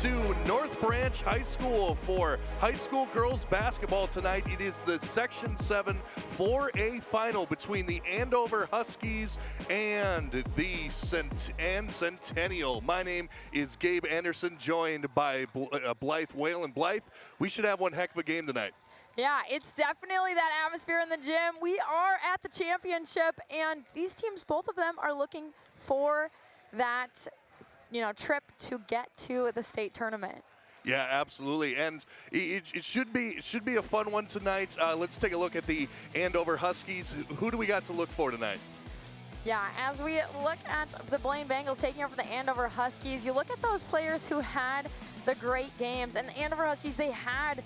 to North Branch High School for high school girls basketball tonight. It is the Section 7 4A final between the Andover Huskies and the Centennial. My name is Gabe Anderson, joined by Blythe Whale. And Blythe, we should have one heck of a game tonight. Yeah, it's definitely that atmosphere in the gym. We are at the championship, and these teams, both of them, are looking for that, trip to get to the state tournament. Yeah, absolutely, and it should be a fun one tonight. Let's take a look at the Andover Huskies. Who do we got to look for tonight? Yeah, as we look at the Blaine Bengals taking over the Andover Huskies, you look at those players who had the great games, and the Andover Huskies, they had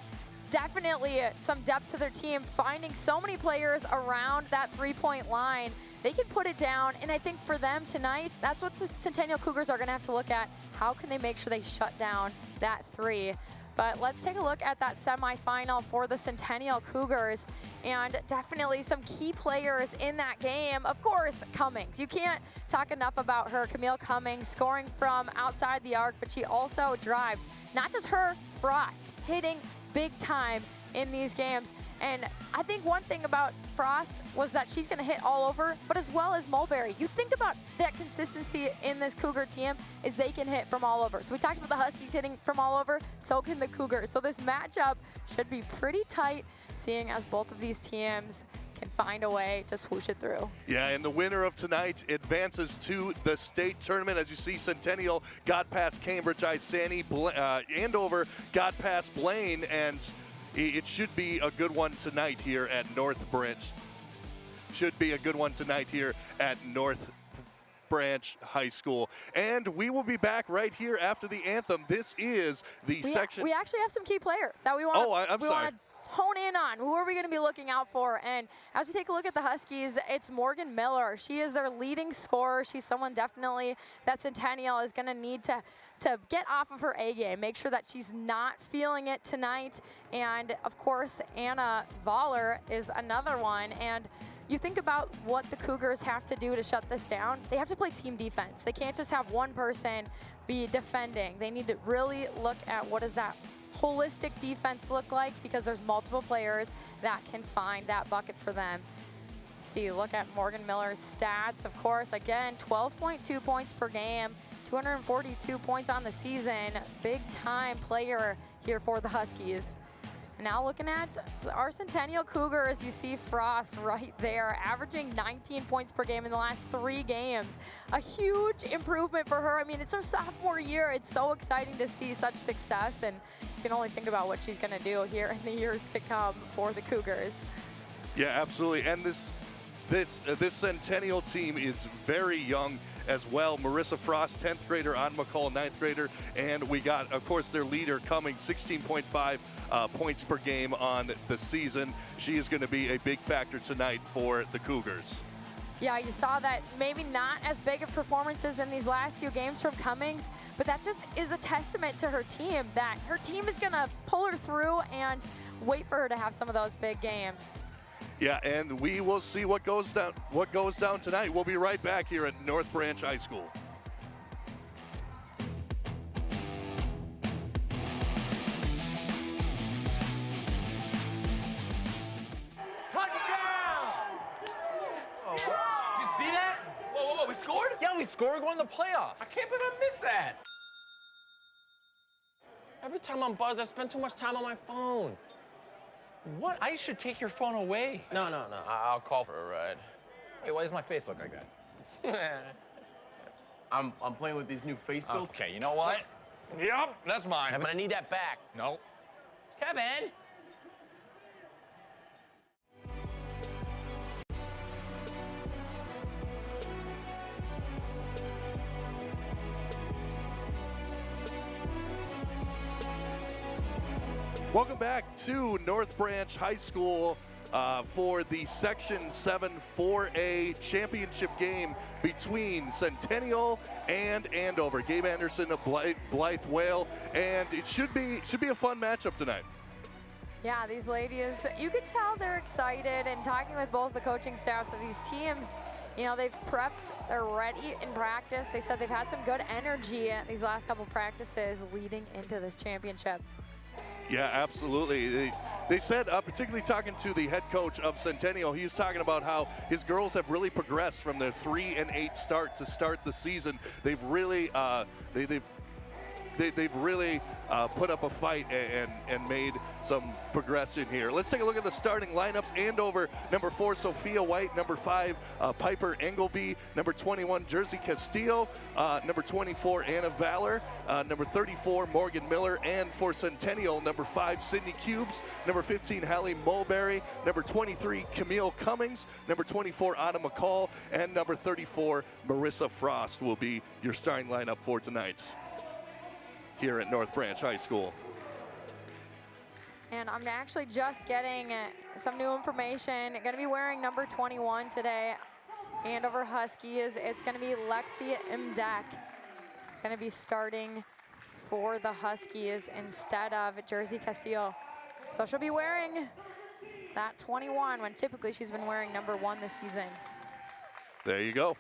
definitely some depth to their team, finding so many players around that three-point line. They can put it down, and I think for them tonight, that's what the Centennial Cougars are going to have to look at. How can they make sure they shut down that three? But let's take a look at that semifinal for the Centennial Cougars, and definitely some key players in that game. Of course, Cummings. You can't talk enough about her. Camille Cummings scoring from outside the arc, but she also drives. Not just her, Frost hitting big time in these games. And I think one thing about Frost was that she's going to hit all over, but as well as Mulberry. You think about that consistency in this Cougar team is they can hit from all over. So we talked about the Huskies hitting from all over, so can the Cougars. So this matchup should be pretty tight, seeing as both of these teams can find a way to swoosh it through. Yeah, and the winner of tonight advances to the state tournament. As you see, Centennial got past Cambridge, Isani, Andover got past Blaine, and it should be a good one tonight here at North Branch. Should be a good one tonight here at North Branch High School. And we will be back right here after the anthem. This is the section. We actually have some key players that we want. I'm sorry. Hone in on who are we going to be looking out for. And as we take a look at the Huskies, it's Morgan Miller. She is their leading scorer. She's someone definitely that Centennial is going to need to get off of her A game, make sure that she's not feeling it tonight. And of course, Anna Voller is another one. And you think about what the Cougars have to do to shut this down. They have to play team defense. They can't just have one person be defending. They need to really look at what is that holistic defense look like, because there's multiple players that can find that bucket for them. See, look at Morgan Miller's stats, of course. Again, 12.2 points per game, 242 points on the season. Big time player here for the Huskies. And now looking at our Centennial Cougars, you see Frost right there, averaging 19 points per game in the last 3 games. A huge improvement for her. I mean, it's her sophomore year. It's so exciting to see such success, and you can only think about what she's going to do here in the years to come for the Cougars. Yeah, absolutely. And this Centennial team is very young as well. Marissa Frost, 10th grader, on McCall, 9th grader, and we got, of course, their leader coming, 16.5 points per game on the season. She is going to be a big factor tonight for the Cougars. Yeah, you saw that maybe not as big of performances in these last few games from Cummings, but that just is a testament to her team, that her team is going to pull her through and wait for her to have some of those big games. Yeah, and we will see what goes down tonight. We'll be right back here at North Branch High School. We scored? Yeah, we scored. We're going to the playoffs. I can't believe I missed that. Every time I'm buzzed, I spend too much time on my phone. What? I should take your phone away. No. I'll call for a ride. Hey, why does my face look like that? I'm playing with these new face filters. Okay, you know what? Yep, that's mine. I'm gonna need that back. No. Kevin! Welcome back to North Branch High School for the Section 7 4A championship game between Centennial and Andover. Gabe Anderson of Blythe Whale, and it should be a fun matchup tonight. Yeah, these ladies, you could tell they're excited, and talking with both the coaching staffs of these teams, you know, they've prepped, they're ready in practice. They said they've had some good energy at these last couple practices leading into this championship. Yeah, absolutely. They said, particularly talking to the head coach of Centennial, he was talking about how his girls have really progressed from their 3-8 start to start the season. They've really, they've really put up a fight and made some progression here. Let's take a look at the starting lineups. Andover, number 4, Sophia White. Number 5, Piper Engleby. Number 21, Jersey Castillo. Number 24, Anna Valor. Number 34, Morgan Miller. And for Centennial, number 5, Sydney Cubes. Number 15, Hallie Mulberry. Number 23, Camille Cummings. Number 24, Anna McCall. And number 34, Marissa Frost will be your starting lineup for tonight here at North Branch High School. And I'm actually just getting some new information. Going to be wearing number 21 today, Andover Huskies. It's going to be Lexi Imdek. Going to be starting for the Huskies instead of Jersey Castillo. So she'll be wearing that 21 when typically she's been wearing number 1 this season. There you go.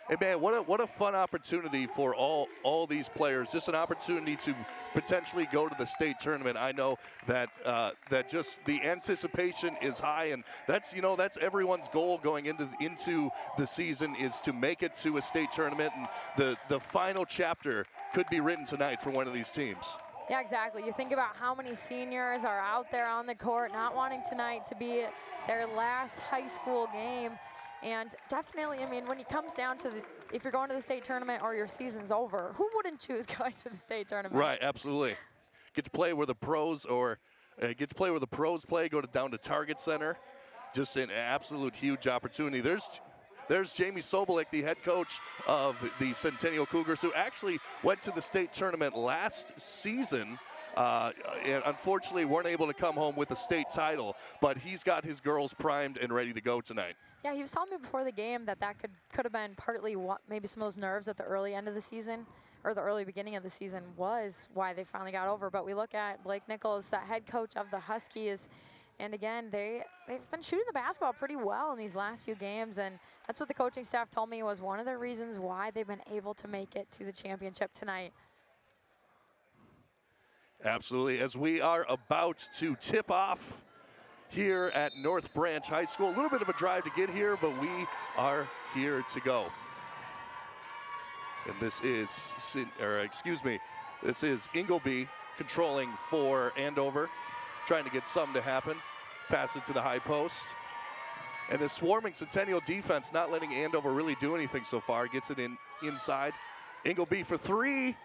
Hey man, what a fun opportunity for all these players. Just an opportunity to potentially go to the state tournament. I know that that just the anticipation is high, and that's everyone's goal going into the season is to make it to a state tournament, and the final chapter could be written tonight for one of these teams. Yeah, exactly. You think about how many seniors are out there on the court not wanting tonight to be their last high school game. And definitely, I mean, when it comes down to if you're going to the state tournament or your season's over, who wouldn't choose going to the state tournament? Right, absolutely. Get to play where the pros play, go down to Target Center. Just an absolute huge opportunity. There's Jamie Sobolik, the head coach of the Centennial Cougars, who actually went to the state tournament last season. And unfortunately weren't able to come home with a state title, but he's got his girls primed and ready to go tonight. Yeah, he was telling me before the game that could have been partly what maybe some of those nerves at the early end of the season or the early beginning of the season was why they finally got over. But we look at Blake Nichols, that head coach of the Huskies, and again, they've been shooting the basketball pretty well in these last few games, and that's what the coaching staff told me was one of the reasons why they've been able to make it to the championship tonight. Absolutely. As we are about to tip off here at North Branch High School, a little bit of a drive to get here, but we are here to go. And this is Engleby controlling for Andover, trying to get something to happen. Pass it to the high post. And the swarming Centennial defense not letting Andover really do anything so far. Gets it inside. Engleby for 3.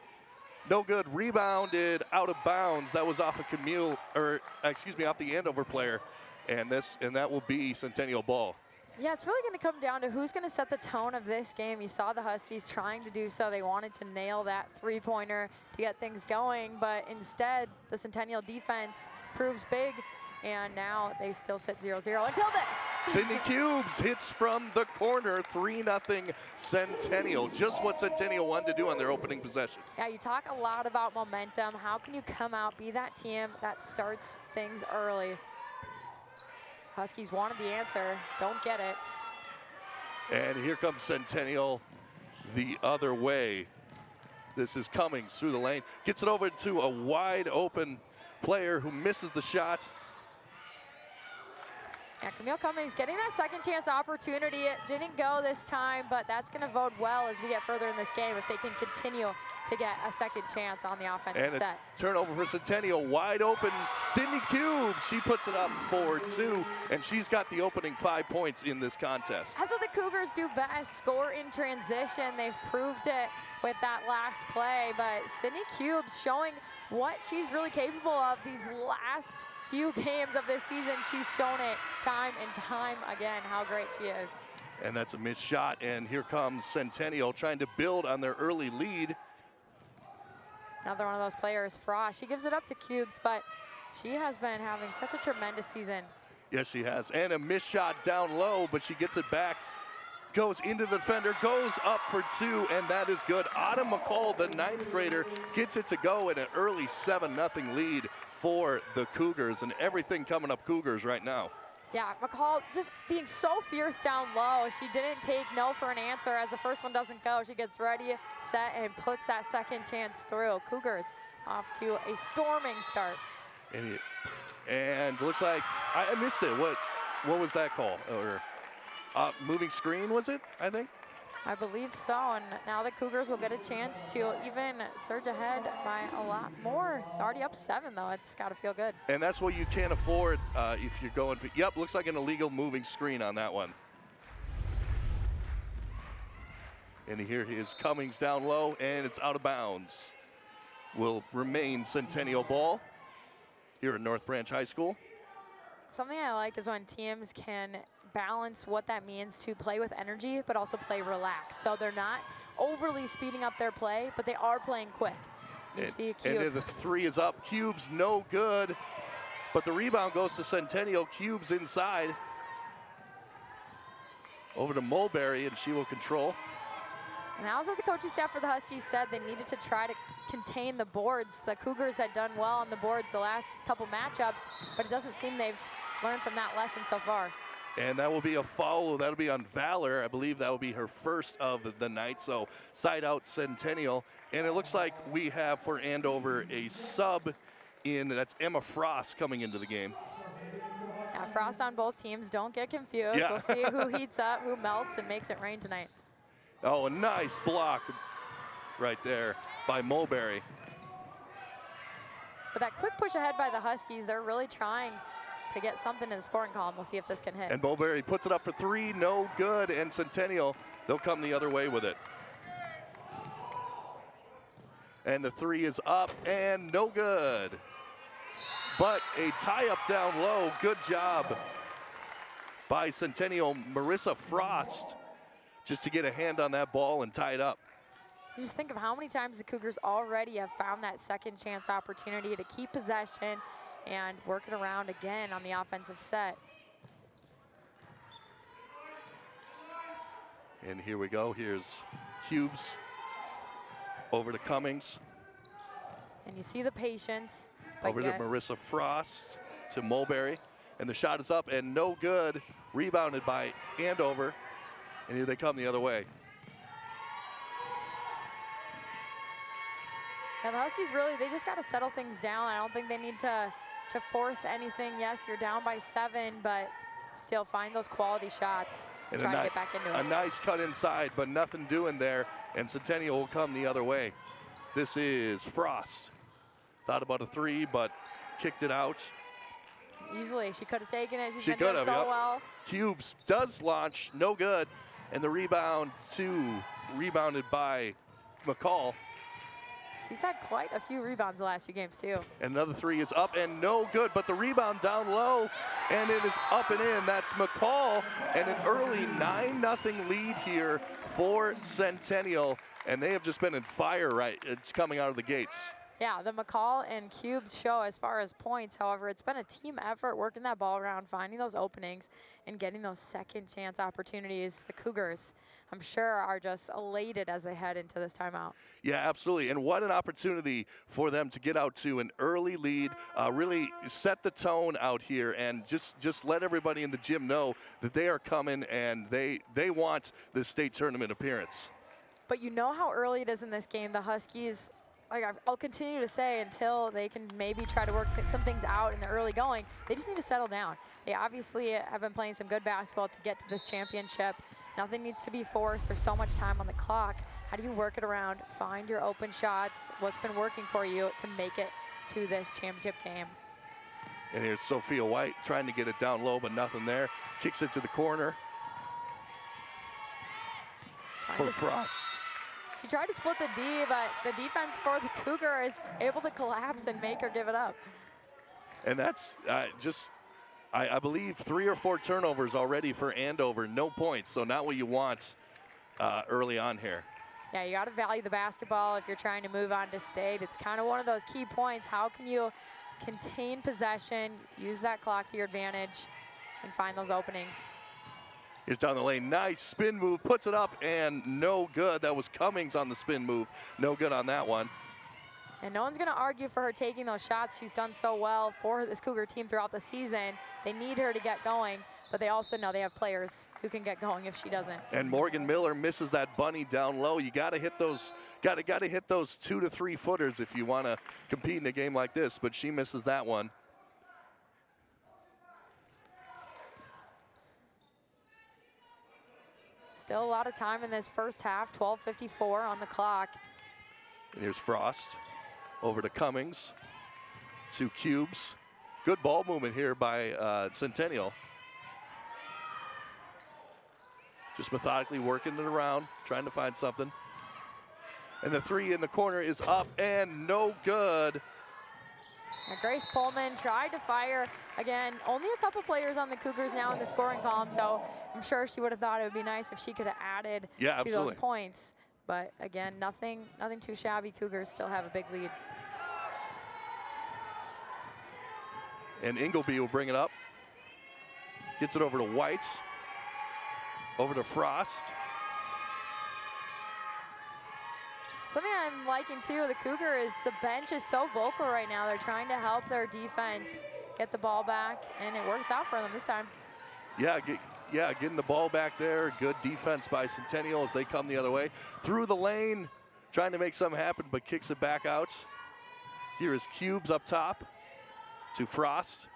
No good. Rebounded out of bounds. That was off of off the Andover player. And that will be Centennial ball. Yeah, it's really going to come down to who's going to set the tone of this game. You saw the Huskies trying to do so. They wanted to nail that three-pointer to get things going, but instead, the Centennial defense proves big, and now they still sit 0-0 until this. Sydney Cubes hits from the corner, 3-0 Centennial. Just what Centennial wanted to do on their opening possession. Yeah, you talk a lot about momentum. How can you come out, be that team that starts things early? Huskies wanted the answer, don't get it. And here comes Centennial the other way. This is Cummings through the lane. Gets it over to a wide open player who misses the shot. Yeah, Camille Cummings getting that second chance opportunity. It didn't go this time, but that's going to bode well as we get further in this game if they can continue to get a second chance on the offensive set. And a turnover for Centennial, wide open. Sydney Cube, she puts it up for 2, and she's got the opening 5 points in this contest. That's what the Cougars do best, score in transition. They've proved it with that last play, but Sydney Cube's showing what she's really capable of these last few games of this season. She's shown it time and time again how great she is. And that's a missed shot, and here comes Centennial trying to build on their early lead. Another one of those players, Frost. She gives it up to Cubes, but she has been having such a tremendous season. Yes, she has. And a missed shot down low, but she gets it back goes into the defender, goes up for 2, and that is good. Autumn McCall, the 9th grader, gets it to go in an early 7-0 lead for the Cougars, and everything coming up Cougars right now. Yeah, McCall just being so fierce down low. She didn't take no for an answer as the first one doesn't go. She gets ready, set, and puts that second chance through. Cougars off to a storming start. And looks like, I missed it. What was that call? Or moving screen, was it, I think? I believe so, and now the Cougars will get a chance to even surge ahead by a lot more. It's already up 7, though. It's got to feel good. And that's what you can't afford if you're going for, yep, looks like an illegal moving screen on that one. And here is Cummings down low, and it's out of bounds. Will remain Centennial ball here at North Branch High School. Something I like is when teams can balance what that means to play with energy, but also play relaxed. So they're not overly speeding up their play, but they are playing quick. You see Cubes. And the 3 is up. Cubes no good, but the rebound goes to Centennial. Cubes inside. Over to Mulberry, and she will control. And that was what the coaching staff for the Huskies said. They needed to try to contain the boards. The Cougars had done well on the boards the last couple matchups, but it doesn't seem they've learned from that lesson so far. And that will be a foul. That'll be on Valor. I believe that will be her first of the night. So side out Centennial. And it looks like we have for Andover a sub in. That's Emma Frost coming into the game. Yeah, Frost on both teams. Don't get confused. Yeah. We'll see who heats up, who melts, and makes it rain tonight. Oh, a nice block right there by Mulberry. But that quick push ahead by the Huskies, they're really trying to get something in the scoring column. We'll see if this can hit. And Mulberry puts it up for 3, no good. And Centennial, they'll come the other way with it. And the 3 is up and no good. But a tie up down low. Good job by Centennial. Marissa Frost just to get a hand on that ball and tie it up. You just think of how many times the Cougars already have found that second chance opportunity to keep possession and work it around again on the offensive set. And here we go. Here's Cubes over to Cummings. And you see the patience. Over to Marissa Frost, to Mulberry. And the shot is up and no good. Rebounded by Andover. And here they come the other way. Yeah, the Huskies really, they just got to settle things down. I don't think they need to force anything. Yes, you're down by 7, but still find those quality shots and try to get back into it. A nice cut inside, but nothing doing there. And Centennial will come the other way. This is Frost. Thought about a 3, but kicked it out. Easily, she could have taken it. She been could doing have, so yep. well. Cubes does launch, no good. And the rebound rebounded by McCall. She's had quite a few rebounds the last few games too. And another 3 is up and no good, but the rebound down low, and it is up and in. That's McCall, and an early 9-0 lead here for Centennial. And they have just been in fire, right? It's coming out of the gates. Yeah, the McCall and Cubes show as far as points. However, it's been a team effort working that ball around, finding those openings, and getting those second chance opportunities. The Cougars, I'm sure, are just elated as they head into this timeout. Yeah, absolutely. And what an opportunity for them to get out to an early lead, really set the tone out here, and just let everybody in the gym know that they are coming and they want this state tournament appearance. But you know how early it is in this game. The Huskies, like I'll continue to say, until they can maybe try to work some things out in the early going, they just need to settle down. They obviously have been playing some good basketball to get to this championship. Nothing needs to be forced. There's so much time on the clock. How do you work it around, find your open shots, what's been working for you to make it to this championship game? And here's Sophia White trying to get it down low, but nothing there. Kicks it to the corner for Frost. She tried to split the D, but the defense for the Cougar is able to collapse and make her give it up. And that's I believe 3 or 4 turnovers already for Andover. No points, so not what you want early on here. Yeah, you got to value the basketball if you're trying to move on to state. It's kind of one of those key points. How can you contain possession, use that clock to your advantage, and find those openings? Here's down the lane, nice spin move, puts it up, and no good. That was Cummings on the spin move. No good on that one. And no one's going to argue for her taking those shots. She's done so well for this Cougar team throughout the season. They need her to get going, but they also know they have players who can get going if she doesn't. And Morgan Miller misses that bunny down low. You got to hit those, got to hit those 2 to 3 footers if you want to compete in a game like this. But she misses that one. Still a lot of time in this first half, 12:54 on the clock. And here's Frost over to Cummings, 2 cubes. Good ball movement here by Centennial. Just methodically working it around, trying to find something. And the 3 in the corner is up and no good. Now Grace Pullman tried to fire. Again, only a couple players on the Cougars now in the scoring column, so I'm sure she would have thought it would be nice if she could have added to those points. But again, nothing too shabby. Cougars still have a big lead. And Ingleby will bring it up. Gets it over to White. Over to Frost. Something I'm liking too, the Cougar, is the bench is so vocal right now. They're trying to help their defense get the ball back, and it works out for them this time. Yeah, getting the ball back there. Good defense by Centennial as they come the other way. Through the lane, trying to make something happen, but kicks it back out. Here is Cubes up top to Frost.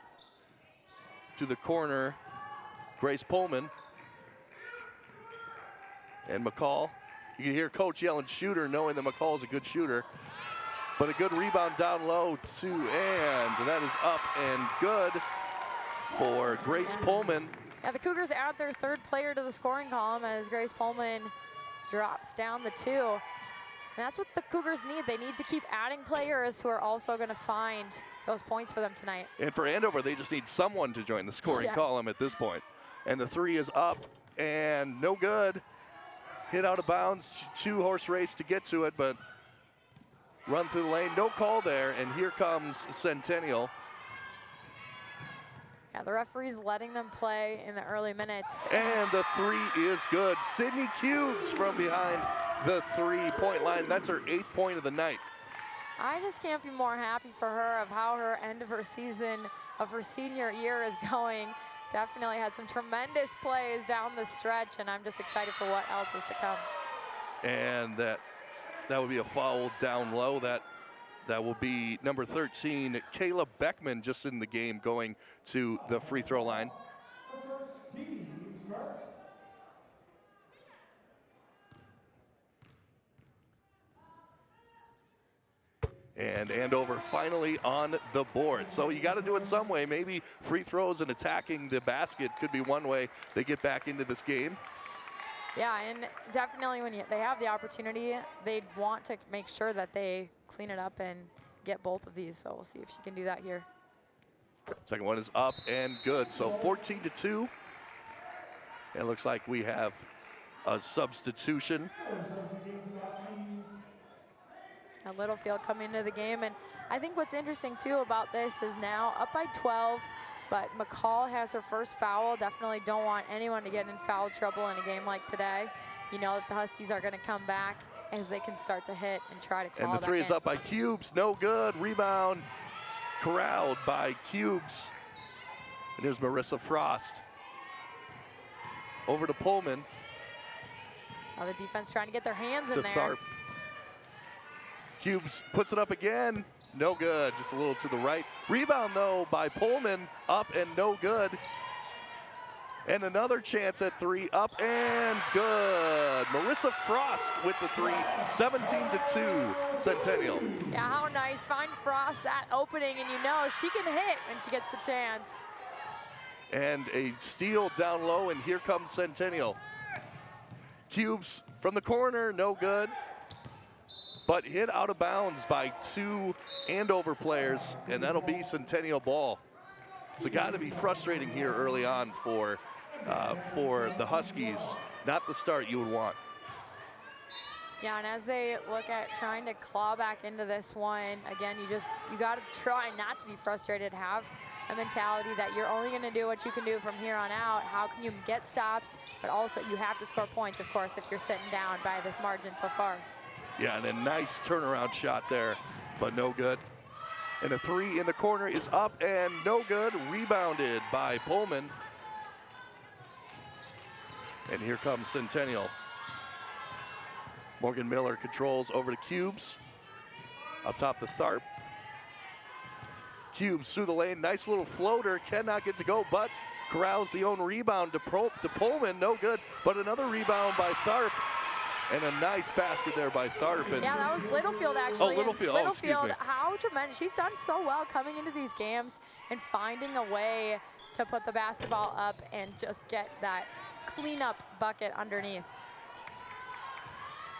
To the corner, Grace Pullman. And McCall. You can hear Coach yelling shooter, knowing that McCall is a good shooter. But a good rebound down low too, and that is up and good for Grace Pullman. Yeah, the Cougars add their 3rd player to the scoring column as Grace Pullman drops down the 2. And that's what the Cougars need. They need to keep adding players who are also going to find those points for them tonight. And for Andover, they just need someone to join the scoring column at this point. And the 3 is up and no good. Hit out of bounds, 2-horse race to get to it, but run through the lane, no call there, and here comes Centennial. Yeah, the referee's letting them play in the early minutes. And the 3 is good. Sydney Cubes from behind the 3-point line. That's her 8th point of the night. I just can't be more happy for her of how her end of her season of her senior year is going. Definitely had some tremendous plays down the stretch, and I'm just excited for what else is to come. And that would be a foul down low. That will be number 13, Kayla Beckman, just in the game, going to the free throw line. And Andover finally on the board. So you got to do it some way. Maybe free throws and attacking the basket could be one way they get back into this game. Yeah, and definitely when they have the opportunity, they'd want to make sure that they clean it up and get both of these. So we'll see if she can do that here. Second one is up and good. So 14-2. It looks like we have a substitution. Littlefield coming into the game, and I think what's interesting too about this is now up by 12, but McCall has her first foul. Definitely don't want anyone to get in foul trouble in a game like today. You know that the Huskies are going to come back as they can start to hit and try to claw And the 3 is up by Cubes, no good. Rebound corralled by Cubes. And here's Marissa Frost. Over to Pullman. So the defense trying to get their hands in there. Tharp. Cubes puts it up again, no good, just a little to the right. Rebound though by Pullman, up and no good. And another chance at 3, up and good. Marissa Frost with the 3, 17-2, Centennial. Yeah, how nice, find Frost that opening, and you know she can hit when she gets the chance. And a steal down low, and here comes Centennial. Cubes from the corner, no good. But hit out of bounds by 2 Andover players, and that'll be Centennial ball. So got to be frustrating here early on for the Huskies. Not the start you would want. Yeah, and as they look at trying to claw back into this one, again, you got to try not to be frustrated, have a mentality that you're only going to do what you can do from here on out. How can you get stops, but also you have to score points, of course, if you're sitting down by this margin so far. Yeah, and a nice turnaround shot there, but no good. And a three in the corner is up and no good. Rebounded by Pullman. And here comes Centennial. Morgan Miller controls over to Cubes. Up top to Tharp. Cubes through the lane, nice little floater, cannot get to go, but corrals the own rebound to Pullman, no good, but another rebound by Tharp. And a nice basket there by Tharp. And yeah, that was Littlefield, actually. Oh, Littlefield. And Excuse me. how tremendous. She's done so well coming into these games and finding a way to put the basketball up and just get that cleanup bucket underneath.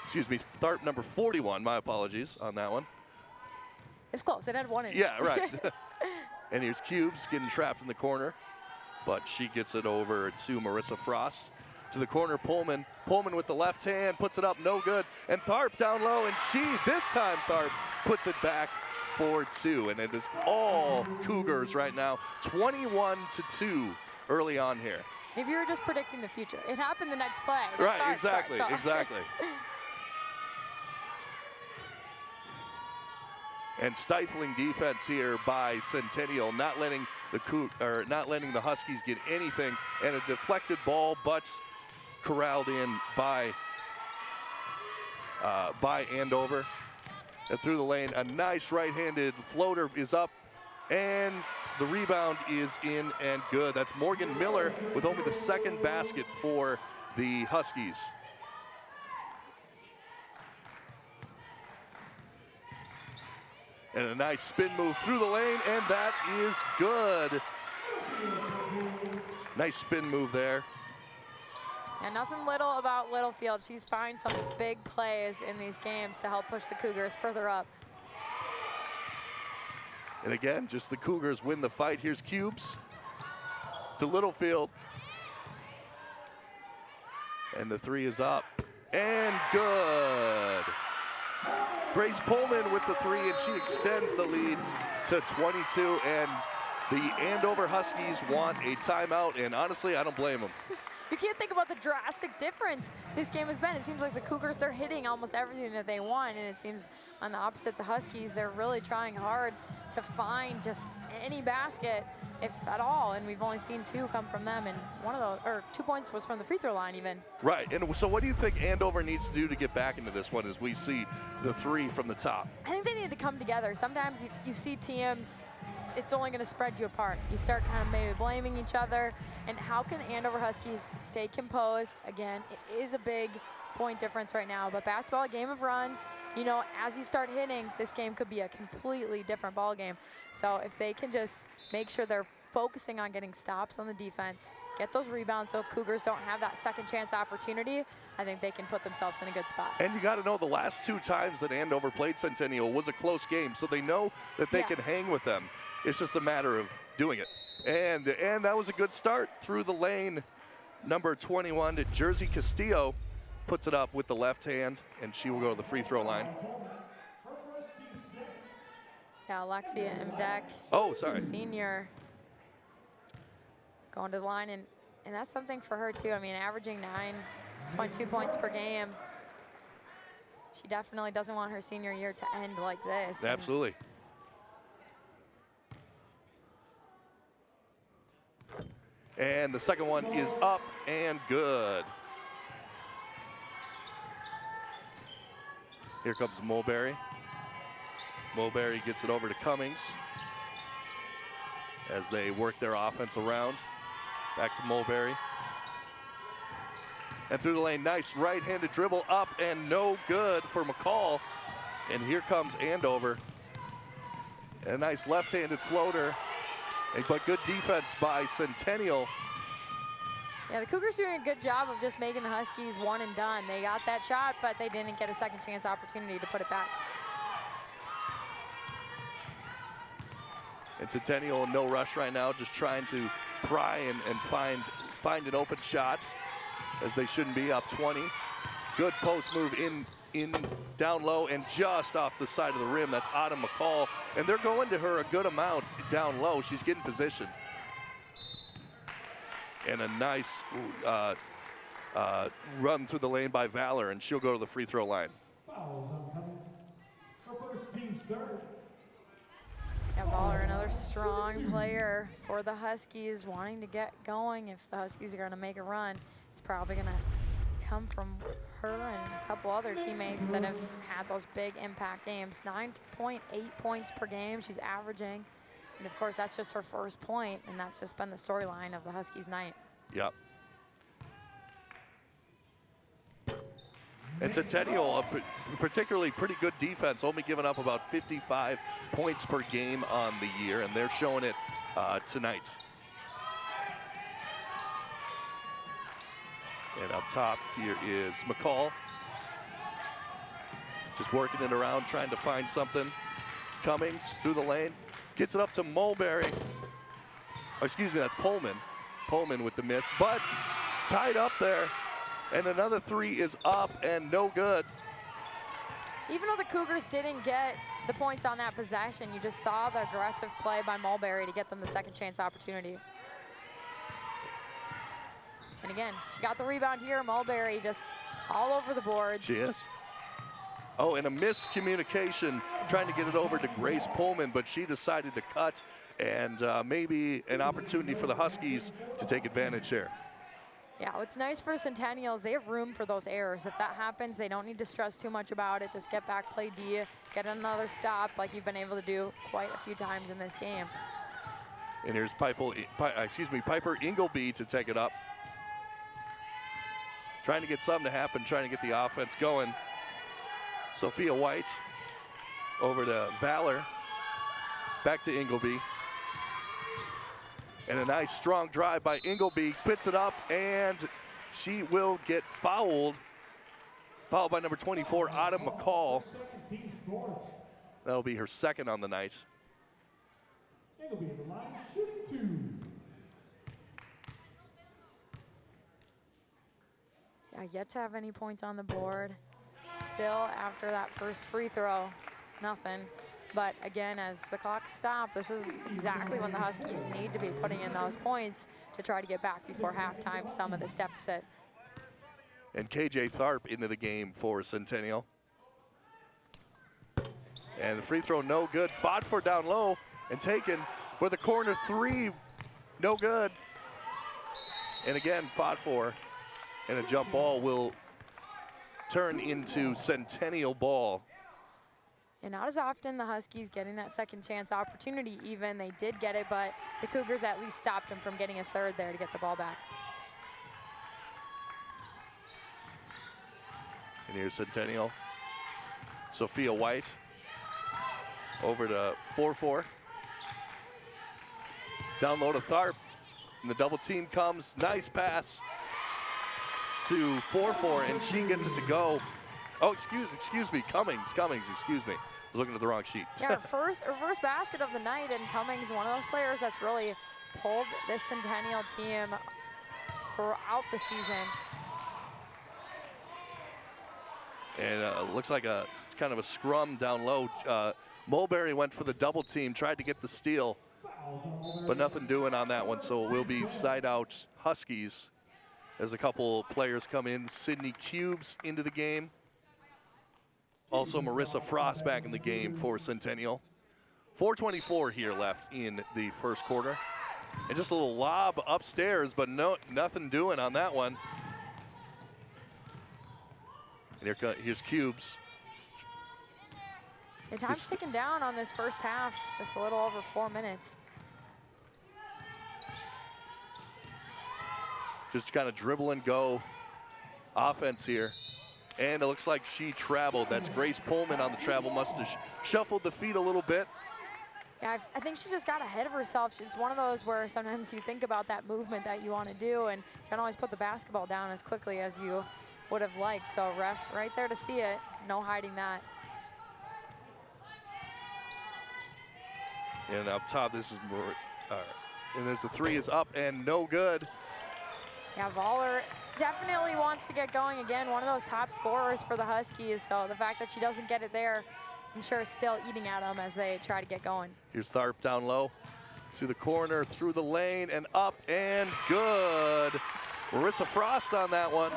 Excuse me, Tharp number 41, my apologies on that one. It's close, it had one in it. Yeah, right. And here's Cubes getting trapped in the corner, but she gets it over to Marissa Frost. To the corner, Pullman. Pullman with the left hand, puts it up, no good. And Tharp down low, and this time Tharp puts it back for two. And it is all Cougars right now, 21-2 early on here. Maybe you were just predicting the future. It happened the next play. Right, exactly, exactly. And stifling defense here by Centennial, not letting the Huskies get anything, and a deflected ball, but corralled in by Andover. And through the lane, a nice right-handed floater is up, and the rebound is in and good. That's Morgan Miller with only the second basket for the Huskies. And a nice spin move through the lane, and that is good. Nice spin move there. And nothing little about Littlefield. She's finding some big plays in these games to help push the Cougars further up. And again, just the Cougars win the fight. Here's Cubes to Littlefield. And the three is up and good. Grace Pullman with the three, and she extends the lead to 22. And the Andover Huskies want a timeout, and honestly, I don't blame them. You can't think about the drastic difference this game has been. It seems like the Cougars, they're hitting almost everything that they want, and it seems on the opposite, the Huskies, they're really trying hard to find just any basket, if at all, and we've only seen two come from them, and one of those, or 2 points was from the free throw line even. Right, and so what do you think Andover needs to do to get back into this one as we see the three from the top? I think they need to come together. Sometimes you see teams, it's only going to spread you apart. You start kind of maybe blaming each other. And how can the Andover Huskies stay composed? Again, it is a big point difference right now, but basketball, a game of runs. You know, as you start hitting, this game could be a completely different ball game. So if they can just make sure they're focusing on getting stops on the defense, get those rebounds so Cougars don't have that second chance opportunity, I think they can put themselves in a good spot. And you got to know the last two times that Andover played Centennial was a close game, so they know that they can hang with them. It's just a matter of doing it. And that was a good start through the lane. Number 21 to Jersey Castillo puts it up with the left hand, and she will go to the free throw line. Yeah, Alexia Mdek. Oh, sorry. Senior going to the line, and that's something for her too. I mean, averaging 9.2 points per game. She definitely doesn't want her senior year to end like this. Absolutely. And the second one is up and good. Here comes Mulberry. Mulberry gets it over to Cummings as they work their offense around. Back to Mulberry. And through the lane, nice right-handed dribble up and no good for McCall. And here comes Andover. And a nice left-handed floater. But good defense by Centennial. Yeah, the Cougars doing a good job of just making the Huskies one and done. They got that shot, but they didn't get a second chance opportunity to put it back. And Centennial in no rush right now, just trying to pry and find an open shot, as they shouldn't be, up 20. Good post move in down low and just off the side of the rim. That's Autumn McCall. And they're going to her a good amount down low. She's getting position. And a nice run through the lane by Valor, and she'll go to the free throw line. Fouls incoming. For first team's third. Yeah, Valor, another strong player for the Huskies, wanting to get going. If the Huskies are going to make a run, it's probably going to come from her and a couple other teammates that have had those big impact games. 9.8 points per game she's averaging. And of course, that's just her first point, and that's just been the storyline of the Huskies' night. Yep. And Centennial, particularly pretty good defense, only giving up about 55 points per game on the year, and they're showing it tonight. And up top here is McCall. Just working it around, trying to find something. Cummings through the lane. Gets it up to Mulberry. Oh, excuse me, that's Pullman. Pullman with the miss, but tied up there. And another three is up and no good. Even though the Cougars didn't get the points on that possession, you just saw the aggressive play by Mulberry to get them the second chance opportunity. And again, she got the rebound here. Mulberry just all over the boards. She is. Oh, and a miscommunication trying to get it over to Grace Pullman, but she decided to cut, and maybe an opportunity for the Huskies to take advantage there. Yeah, what's nice for Centennials, they have room for those errors. If that happens, they don't need to stress too much about it. Just get back, play D, get another stop like you've been able to do quite a few times in this game. And here's Piper Ingleby to take it up. Trying to get something to happen, trying to get the offense going. Sophia White over to Valor. Back to Ingleby. And a nice strong drive by Ingleby, puts it up, and she will get fouled. Fouled by number 24, Autumn McCall. That'll be her second on the night. Ingleby at the line, shooting 2. Yeah, yet to have any points on the board. Still, after that first free throw, nothing. But again, as the clock stopped, this is exactly when the Huskies need to be putting in those points to try to get back before halftime some of this deficit. And KJ Tharp into the game for Centennial. And the free throw no good. Fought for down low and taken for the corner three. No good. And again, fought for. And a jump ball will turn into Centennial ball. And not as often the Huskies getting that second chance opportunity even. They did get it, but the Cougars at least stopped them from getting a third there to get the ball back. And here's Centennial. Sophia White over to 4-4. Down low to Tharp. And the double team comes. Nice pass to 4-4, and she gets it to go. Oh, excuse me, Cummings, excuse me. I was looking at the wrong sheet. Yeah, her first basket of the night, and Cummings, one of those players that's really pulled this Centennial team throughout the season. And it looks like it's kind of a scrum down low. Mulberry went for the double team, tried to get the steal, but nothing doing on that one, so it will be side out Huskies as a couple players come in. Sydney Cubes into the game. Also Marissa Frost back in the game for Centennial. 4:24 here left in the first quarter. And just a little lob upstairs, but nothing doing on that one. And here's Cubes. The time's ticking down on this first half, just a little over 4 minutes. Just kind of dribble and go offense here. And it looks like she traveled. That's Grace Pullman on the travel. Must have shuffled the feet a little bit. Yeah, I think she just got ahead of herself. She's one of those where sometimes you think about that movement that you want to do, and she don't always put the basketball down as quickly as you would have liked. So ref right there to see it. No hiding that. And up top, this is more, and there's the three is up and no good. Yeah, Valor definitely wants to get going again. One of those top scorers for the Huskies. So the fact that she doesn't get it there, I'm sure is still eating at them as they try to get going. Here's Tharp down low to the corner, through the lane, and up and good. Marissa Frost on that one.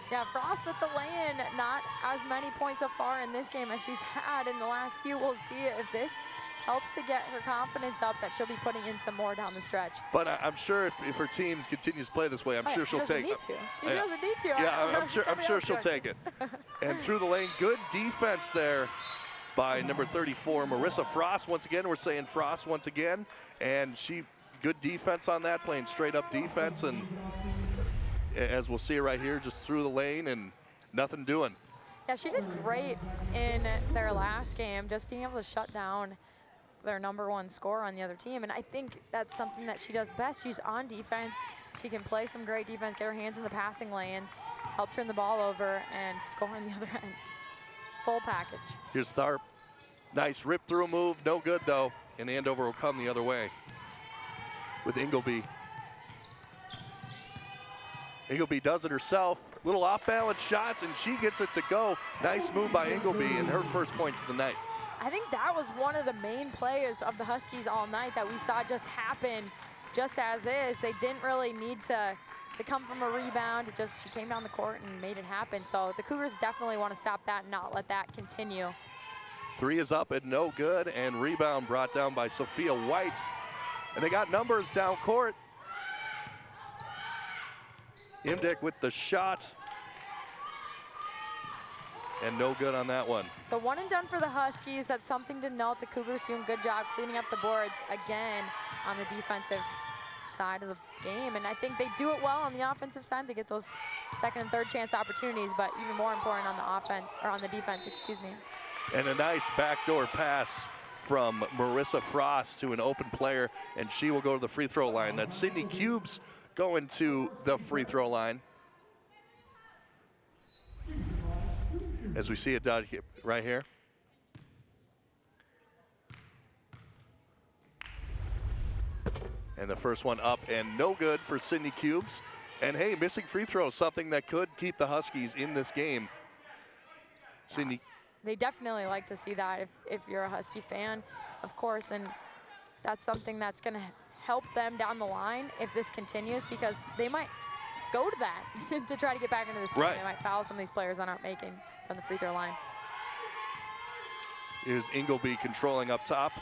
Yeah, Frost with the lay-in, not as many points so far in this game as she's had in the last few. We'll see if this helps to get her confidence up, that she'll be putting in some more down the stretch. But I'm sure if her team continues to play this way, I'm sure she'll take it. She doesn't need to. Yeah, I'm sure she'll take it. And through the lane, good defense there by number 34, Marissa Frost. Once again, we're saying Frost once again, and good defense on that, playing straight up defense, and as we'll see right here, just through the lane and nothing doing. Yeah, she did great in their last game, just being able to shut down their #1 scorer on the other team, and I think that's something that she does best. She's on defense. She can play some great defense, get her hands in the passing lanes, help turn the ball over, and score on the other end. Full package. Here's Tharp. Nice rip through move, no good though, and Andover will come the other way with Ingleby. Ingleby does it herself. Little off-balance shots, and she gets it to go. Nice move by Ingleby, and her first points of the night. I think that was one of the main plays of the Huskies all night that we saw just happen just as is. They didn't really need to come from a rebound. She came down the court and made it happen. So the Cougars definitely want to stop that and not let that continue. 3 is up and no good, and rebound brought down by Sophia White. And they got numbers down court. Imdick with the shot. And no good on that one. So 1 and done for the Huskies. That's something to note. The Cougars doing a good job cleaning up the boards again on the defensive side of the game. And I think they do it well on the offensive side. They get those second and third chance opportunities, but even more important on the offense, or on the defense, excuse me. And a nice backdoor pass from Marissa Frost to an open player, and she will go to the free throw line. That's Sydney Cubes going to the free throw line. As we see it down here, right here. And the first one up and no good for Sydney Cubes. And hey, missing free throws, something that could keep the Huskies in this game. Sydney. They definitely like to see that if you're a Husky fan, of course, and that's something that's going to help them down the line if this continues, because they might go to that to try to get back into this game. Right. They might foul some of these players that aren't making from the free throw line. Here's Ingleby controlling up top.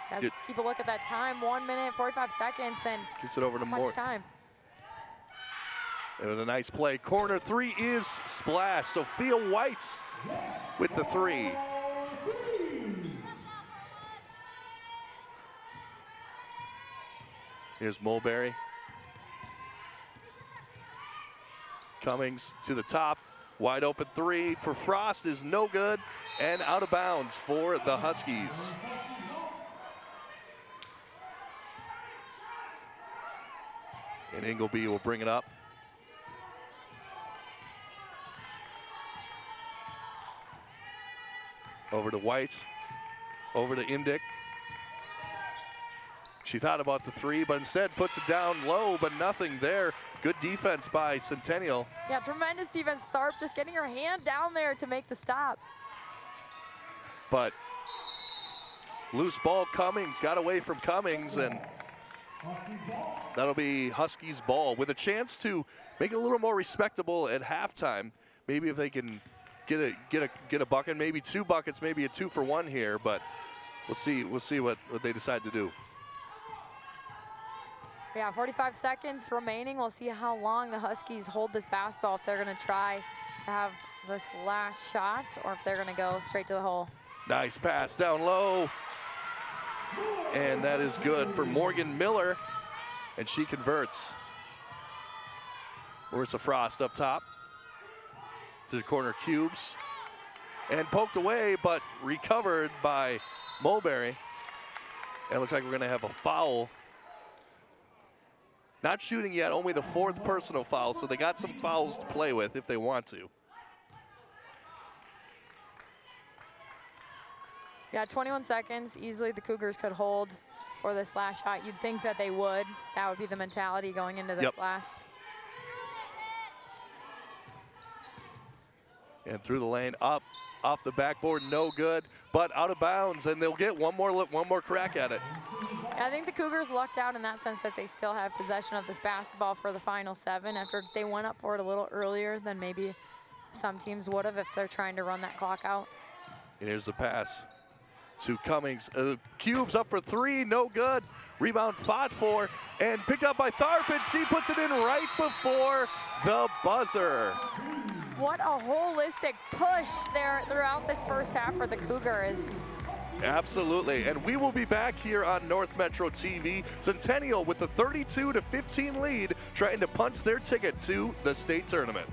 Guys, keep a look at that time, 1 minute, 45 seconds, and gets it over to much time. And a nice play. Corner 3 is splashed. Sophia White with the 3. Here's Mulberry. Cummings to the top. Wide open 3 for Frost is no good, and out of bounds for the Huskies. And Ingleby will bring it up. Over to White, over to Imdick. She thought about the 3, but instead puts it down low, but nothing there. Good defense by Centennial. Yeah, tremendous defense. Tharp just getting her hand down there to make the stop. But loose ball, Cummings got away from Cummings, and that'll be Huskies ball with a chance to make it a little more respectable at halftime. Maybe if they can get a bucket, maybe 2 buckets, maybe a 2-for-1 here, but we'll see what they decide to do. Yeah, 45 seconds remaining. We'll see how long the Huskies hold this basketball, if they're going to try to have this last shot or if they're going to go straight to the hole. Nice pass down low. And that is good for Morgan Miller, and she converts. Marissa Frost up top to the corner, Cubes, and poked away, but recovered by Mulberry. And it looks like we're going to have a foul. Not shooting yet, only the 4th personal foul, so they got some fouls to play with if they want to. Yeah, 21 seconds. Easily the Cougars could hold for this last shot. You'd think that they would. That would be the mentality going into this last. And through the lane, up, off the backboard, no good, but out of bounds, and they'll get one more crack at it. I think the Cougars lucked out in that sense that they still have possession of this basketball for the final 7 after they went up for it a little earlier than maybe some teams would have if they're trying to run that clock out. And here's the pass to Cummings. Cubes up for 3, no good. Rebound fought for and picked up by Tharp, and she puts it in right before the buzzer. What a holistic push there throughout this first half for the Cougars. Absolutely, and we will be back here on North Metro TV. Centennial with the 32-15 lead, trying to punch their ticket to the state tournament.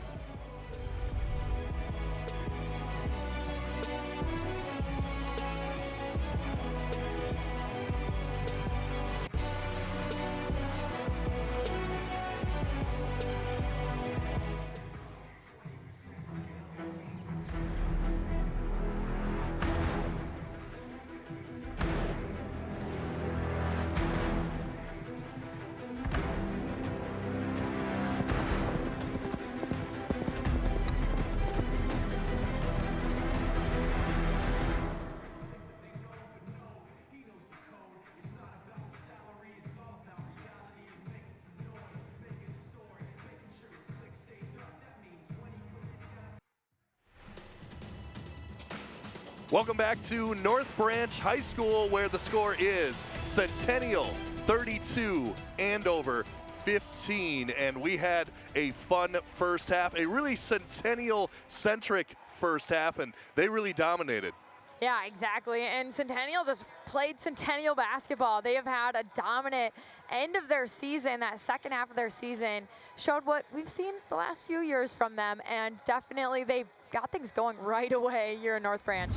Welcome back to North Branch High School, where the score is Centennial 32, Andover 15. And we had a fun first half, a really Centennial-centric first half, and they really dominated. Yeah, exactly. And Centennial just played Centennial basketball. They have had a dominant end of their season. That second half of their season showed what we've seen the last few years from them, and definitely they got things going right away here in North Branch.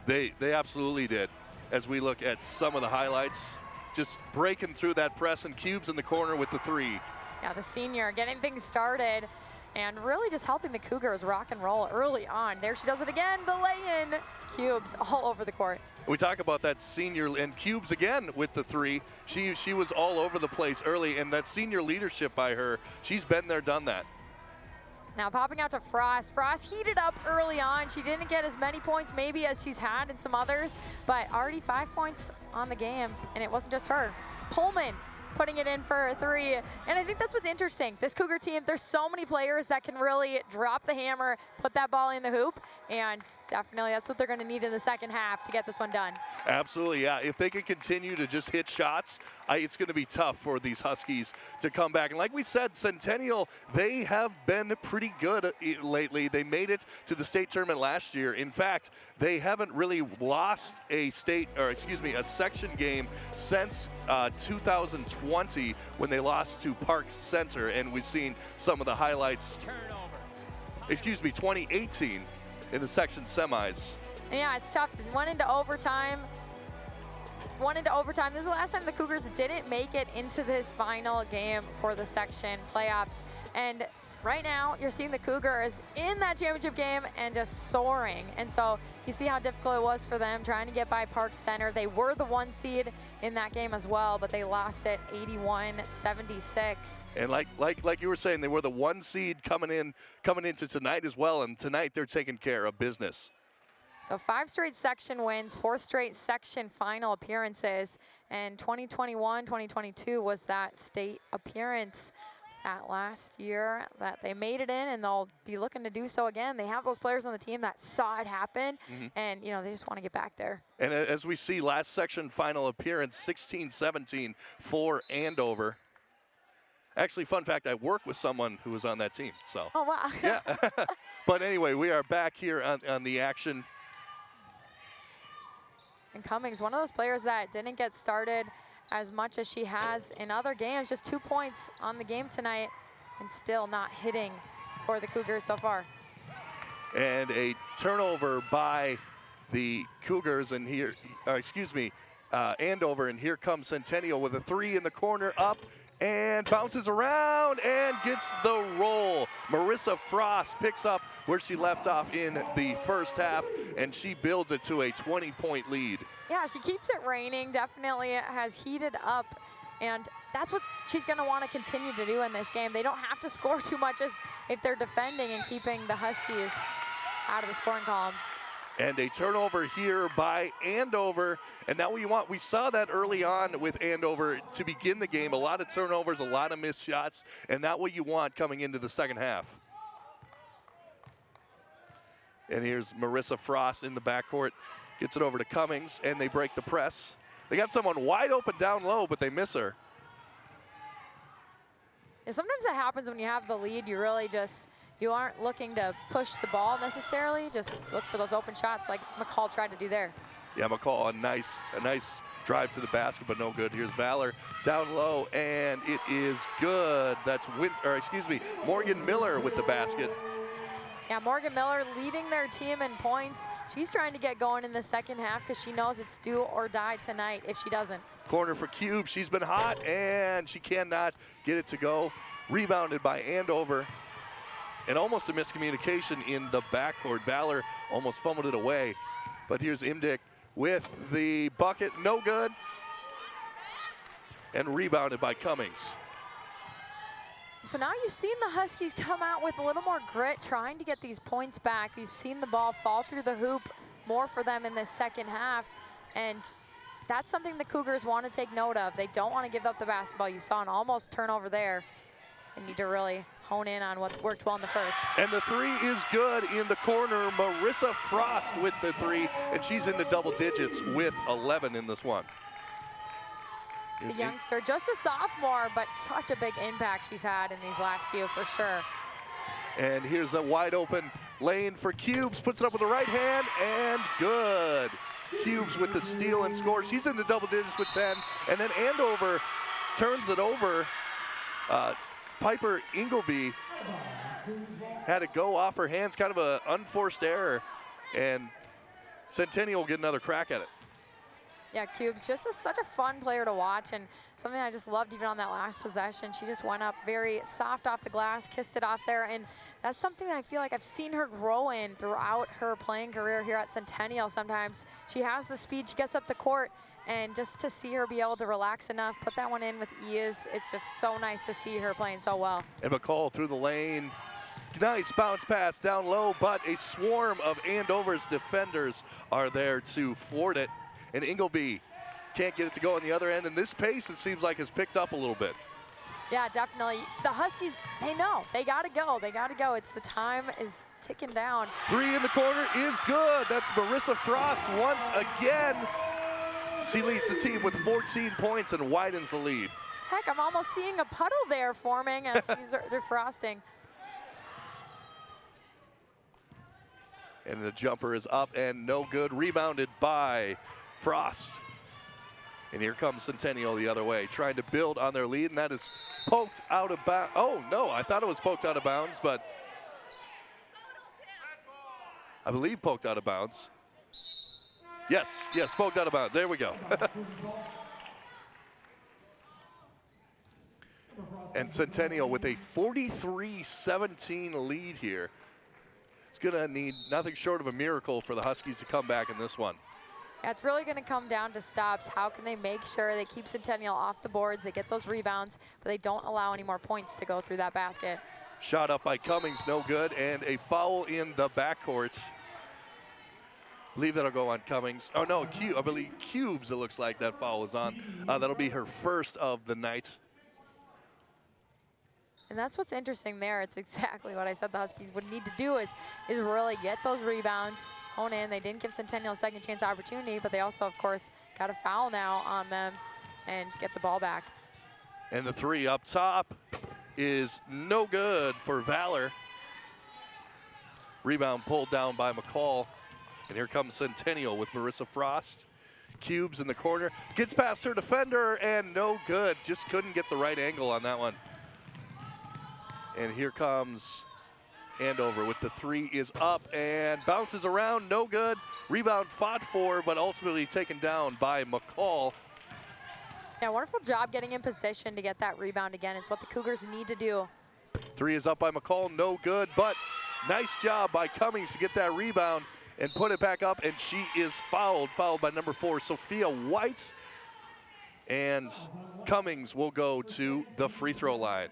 They absolutely did. As we look at some of the highlights, just breaking through that press, and Cubes in the corner with the 3. Yeah, the senior getting things started and really just helping the Cougars rock and roll early on. There she does it again, the lay-in. Cubes all over the court. We talk about that senior, and Cubes again with the 3. She was all over the place early, and that senior leadership by her, she's been there, done that. Now popping out to Frost. Frost heated up early on. She didn't get as many points maybe as she's had in some others, but already 5 points on the game, and it wasn't just her. Pullman putting it in for 3. And I think that's what's interesting. This Cougar team, there's so many players that can really drop the hammer, put that ball in the hoop, and definitely that's what they're going to need in the second half to get this one done. Absolutely, yeah. If they can continue to just hit shots, it's going to be tough for these Huskies to come back. And like we said, Centennial, they have been pretty good lately. They made it to the state tournament last year. In fact, they haven't really lost a section game since 2020 when they lost to Park Center, and we've seen some of the highlights. 2018 in the section semis. Yeah, it's tough. Went into overtime. This is the last time the Cougars didn't make it into this final game for the section playoffs. And right now, you're seeing the Cougars in that championship game and just soaring. And so you see how difficult it was for them trying to get by Park Center. They were the 1 seed in that game as well, but they lost it 81-76. And like you were saying, they were the 1 seed coming into tonight as well. And tonight they're taking care of business. So 5 straight section wins, 4 straight section final appearances, and 2021, 2022 was that state appearance that last year that they made it in, and they'll be looking to do so again. They have those players on the team that saw it happen, and they just want to get back there. And as we see, last section final appearance, 16-17 for Andover. Actually, fun fact, I work with someone who was on that team. So. Oh, wow. Yeah. But anyway, we are back here on the action. And Cummings, one of those players that didn't get started as much as she has in other games, just 2 points on the game tonight and still not hitting for the Cougars so far. And a turnover by the Cougars, and here, Andover, and here comes Centennial with a 3 in the corner, up and bounces around and gets the roll. Marissa Frost picks up where she left off in the first half, and she builds it to a 20-point lead. Yeah, she keeps it raining. Definitely has heated up, and that's what she's going to want to continue to do in this game. They don't have to score too much as if they're defending and keeping the Huskies out of the scoring column. And a turnover here by Andover. And now we saw that early on with Andover to begin the game. A lot of turnovers, a lot of missed shots, and not what you want coming into the second half. And here's Marissa Frost in the backcourt. Gets it over to Cummings, and they break the press. They got someone wide open down low, but they miss her. And sometimes that happens when you have the lead. You really just, you aren't looking to push the ball necessarily. Just look for those open shots like McCall tried to do there. Yeah, McCall, a nice drive to the basket, but no good. Here's Valor down low, and it is good. That's Morgan Miller with the basket. Yeah, Morgan Miller leading their team in points. She's trying to get going in the second half because she knows it's do or die tonight if she doesn't. Corner for Cube. She's been hot, and she cannot get it to go. Rebounded by Andover. And almost a miscommunication in the backcourt. Valor almost fumbled it away. But here's Imdick with the bucket. No good. And rebounded by Cummings. So now you've seen the Huskies come out with a little more grit, trying to get these points back. We've seen the ball fall through the hoop more for them in this second half. And that's something the Cougars want to take note of. They don't want to give up the basketball. You saw an almost turnover there. They need to really hone in on what worked well in the first. And the three is good in the corner. Marissa Frost with the three, and she's into double digits with 11 in this one. The youngster, just a sophomore, but such a big impact she's had in these last few for sure. And here's a wide open lane for Cubes, puts it up with the right hand, and good. Cubes with the steal and score. She's into double digits with 10, and then Andover turns it over. Piper Ingleby had to go off her hands, kind of an unforced error, and Centennial will get another crack at it. Yeah, Cubes, just such a fun player to watch, and something I just loved even on that last possession. She just went up very soft off the glass, kissed it off there, and that's something that I feel like I've seen her grow in throughout her playing career here at Centennial. Sometimes she has the speed, she gets up the court, and just to see her be able to relax enough, put that one in with ease, it's just so nice to see her playing so well. And McCall through the lane. Nice bounce pass down low, but a swarm of Andover's defenders are there to thwart it. And Ingleby can't get it to go on the other end. And this pace, it seems like, has picked up a little bit. Yeah, definitely. The Huskies, they know. They got to go. They got to go. It's the time is ticking down. Three in the corner is good. That's Marissa Frost once again. She leads the team with 14 points and widens the lead. Heck, I'm almost seeing a puddle there forming as she's defrosting. And the jumper is up and no good. Rebounded by Frost. And here comes Centennial the other way, trying to build on their lead, and that is poked out of bounds. Oh, no, I thought it was poked out of bounds, but I believe poked out of bounds. Yes, poked out of bounds. There we go. And Centennial with a 43-17 lead here. It's going to need nothing short of a miracle for the Huskies to come back in this one. Yeah, it's really going to come down to stops. How can they make sure they keep Centennial off the boards, they get those rebounds, but they don't allow any more points to go through that basket. Shot up by Cummings, no good, and a foul in the backcourt. I believe that'll go on Cummings. Oh, no, I believe Cubes, it looks like that foul is on. That'll be her first of the night. And that's what's interesting there. It's exactly what I said the Huskies would need to do is really get those rebounds, hone in. They didn't give Centennial a second chance opportunity, but they also, of course, got a foul now on them and get the ball back. And the three up top is no good for Valor. Rebound pulled down by McCall. And here comes Centennial with Marissa Frost. Cubes in the corner. Gets past her defender and no good. Just couldn't get the right angle on that one. And here comes Andover with the three is up and bounces around, no good. Rebound fought for, but ultimately taken down by McCall. Yeah, wonderful job getting in position to get that rebound again. It's what the Cougars need to do. Three is up by McCall, no good, but nice job by Cummings to get that rebound. and put it back up, and she is fouled by number 4, Sophia White. And Cummings will go to the free throw line.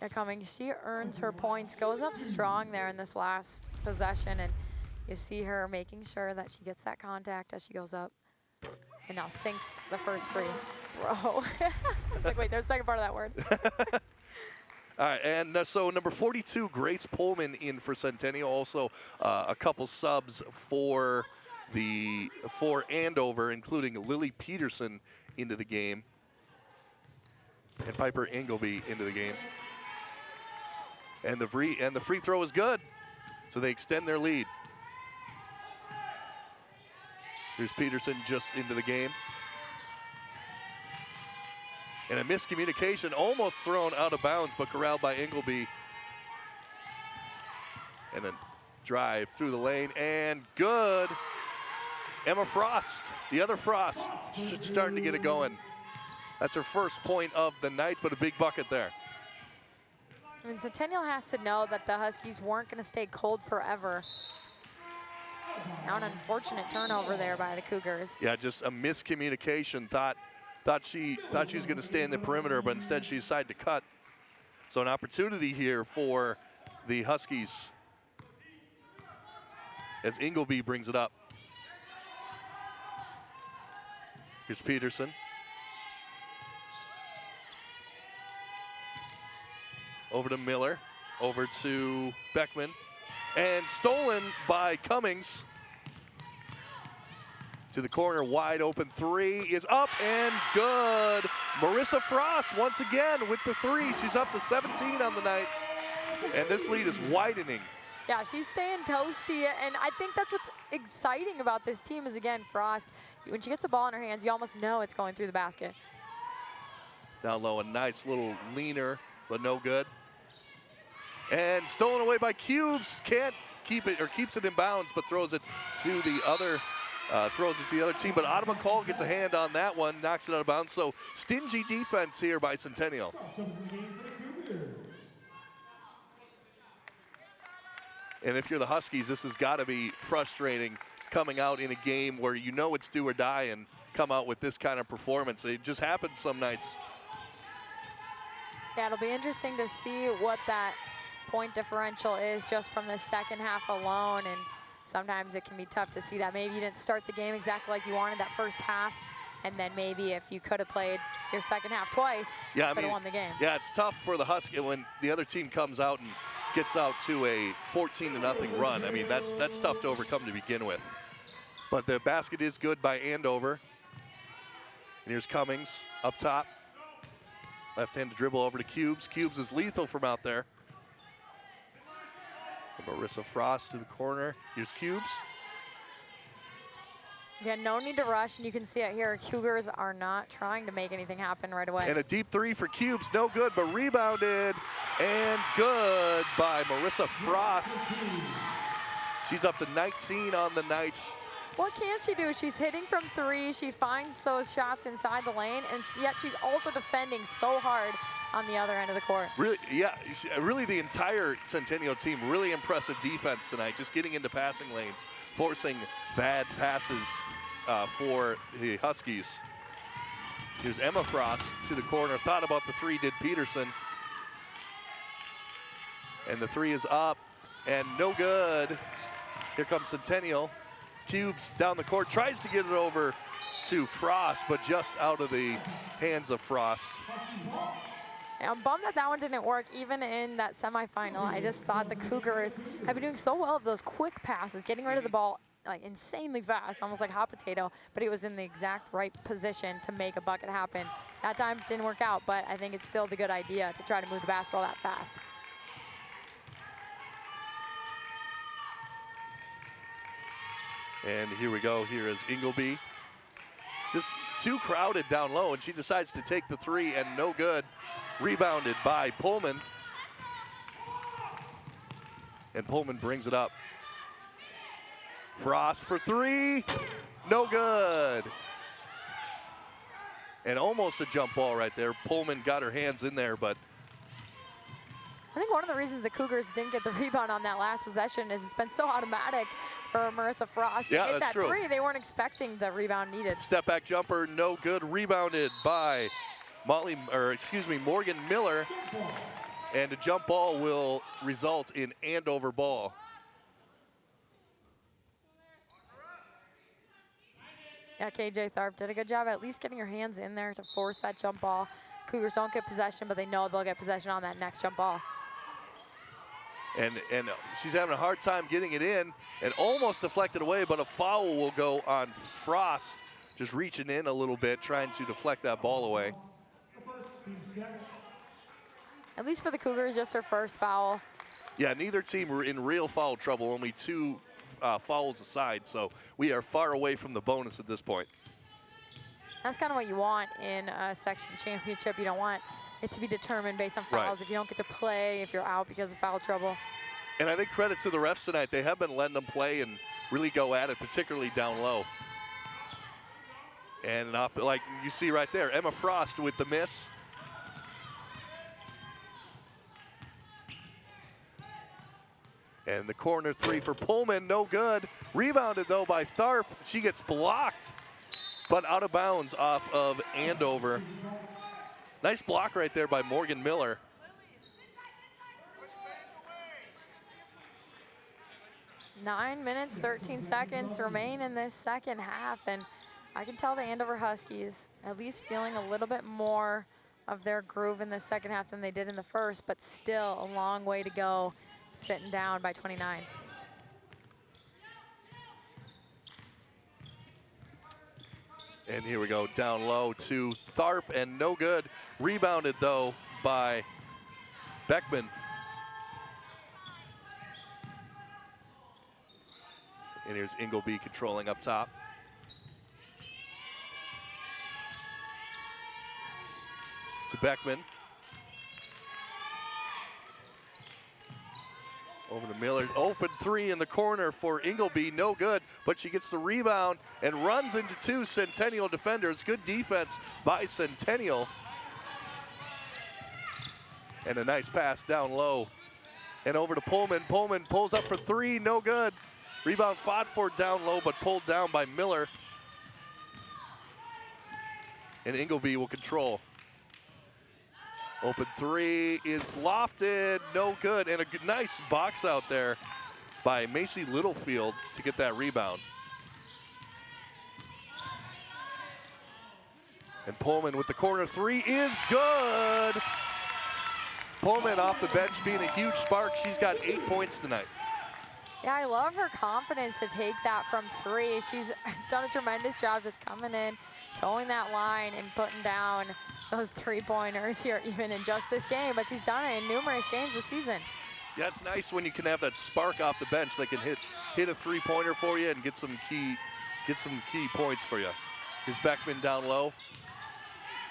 Yeah, Cummings, she earns her points, goes up strong there in this last possession, and you see her making sure that she gets that contact as she goes up. And now sinks the first free throw. I was like, wait, there's a second part of that word. All right, and so number 42, Grace Pullman in for Centennial. Also a couple subs for Andover, including Lily Peterson into the game. And Piper Ingleby into the game. And the free throw is good. So they extend their lead. Here's Peterson just into the game. And a miscommunication, almost thrown out of bounds, but corralled by Ingleby. And a drive through the lane, and good. Emma Frost, the other Frost, starting to get it going. That's her first point of the night, but a big bucket there. I mean, Centennial has to know that the Huskies weren't going to stay cold forever. Now an unfortunate turnover there by the Cougars. Yeah, just a miscommunication. Thought she was going to stay in the perimeter, but instead she decided to cut. So an opportunity here for the Huskies as Ingleby brings it up. Here's Peterson. Over to Miller, over to Beckman, and stolen by Cummings. To the corner, wide open three is up and good. Marissa Frost once again with the three. She's up to 17 on the night, and this lead is widening. Yeah, she's staying toasty, and I think that's what's exciting about this team is, again, Frost. When she gets the ball in her hands, you almost know it's going through the basket. Down low, a nice little leaner, but no good. And stolen away by Cubes. Can't keep it, or keeps it in bounds, but throws it to the other team. But Autumn McCall gets a hand on that one, knocks it out of bounds. So stingy defense here by Centennial. And if you're the Huskies, this has got to be frustrating coming out in a game where you know it's do or die and come out with this kind of performance. It just happens some nights. Yeah, it'll be interesting to see what that point differential is just from the second half alone, and sometimes it can be tough to see that. Maybe you didn't start the game exactly like you wanted that first half, and then maybe if you could have played your second half twice, yeah, you could have won the game. Yeah, it's tough for the Huskies when the other team comes out and gets out to a 14-0 run. I mean, that's tough to overcome to begin with. But the basket is good by Andover. And here's Cummings up top. Left-handed dribble over to Cubes. Cubes is lethal from out there. And Marissa Frost to the corner. Here's Cubes. Yeah, no need to rush, and you can see it here. Cougars are not trying to make anything happen right away. And a deep three for Cubes, no good, but rebounded and good by Marissa Frost. She's up to 19 on the night. What can she do? She's hitting from three. She finds those shots inside the lane, and yet she's also defending so hard on the other end of the court. Really, yeah, really the entire Centennial team, really impressive defense tonight, just getting into passing lanes, forcing bad passes for the Huskies. Here's Emma Frost to the corner. Thought about the three, did Peterson. And the three is up and no good. Here comes Centennial. Cubes down the court, tries to get it over to Frost, but just out of the hands of Frost. I'm bummed that one didn't work even in that semifinal. I just thought the Cougars have been doing so well of those quick passes, getting rid of the ball like insanely fast, almost like hot potato, but it was in the exact right position to make a bucket happen. That time didn't work out, but I think it's still the good idea to try to move the basketball that fast. And here we go. Here is Ingleby. Just too crowded down low, and she decides to take the three, and no good. Rebounded by Pullman. And Pullman brings it up. Frost for three. No good. And almost a jump ball right there. Pullman got her hands in there, but I think one of the reasons the Cougars didn't get the rebound on that last possession is it's been so automatic for Marissa Frost to Yeah, hit that's that true. three. They weren't expecting the rebound needed. Step back jumper, no good. Rebounded by Morgan Miller. And a jump ball will result in Andover ball. Yeah, KJ Tharp did a good job at least getting her hands in there to force that jump ball. Cougars don't get possession, but they know they'll get possession on that next jump ball. And she's having a hard time getting it in and almost deflected away, but a foul will go on Frost, just reaching in a little bit, trying to deflect that ball away. At least for the Cougars, just her first foul. Yeah, neither team were in real foul trouble, only 2 fouls aside, so we are far away from the bonus at this point. That's kind of what you want in a section championship. You don't want it to be determined based on fouls. Right. If you don't get to play, if you're out because of foul trouble. And I think credit to the refs tonight. They have been letting them play and really go at it, particularly down low. And up, like you see right there, Emma Frost with the miss. And the corner three for Pullman, no good. Rebounded though by Tharp. She gets blocked, but out of bounds off of Andover. Nice block right there by Morgan Miller. Nine minutes, 13 seconds remain in this second half, and I can tell the Andover Huskies at least feeling a little bit more of their groove in the second half than they did in the first, but still a long way to go, sitting down by 29. And here we go, down low to Tharp, and no good. Rebounded though by Beckman. And here's Ingleby controlling up top. To Beckman. Over to Miller, open three in the corner for Ingleby, no good, but she gets the rebound and runs into 2 Centennial defenders. Good defense by Centennial. And a nice pass down low. And over to Pullman. Pullman pulls up for 3, no good. Rebound fought for down low, but pulled down by Miller. And Ingleby will control. Open 3 is lofted, no good. And a nice box out there by Macy Littlefield to get that rebound. And Pullman with the corner 3 is good. Pullman off the bench being a huge spark. She's got 8 points tonight. Yeah, I love her confidence to take that from 3. She's done a tremendous job just coming in, towing that line and putting down those 3-pointers here even in just this game, but she's done it in numerous games this season. Yeah, it's nice when you can have that spark off the bench. They can hit a 3-pointer for you and get some key points for you. Here's Beckman down low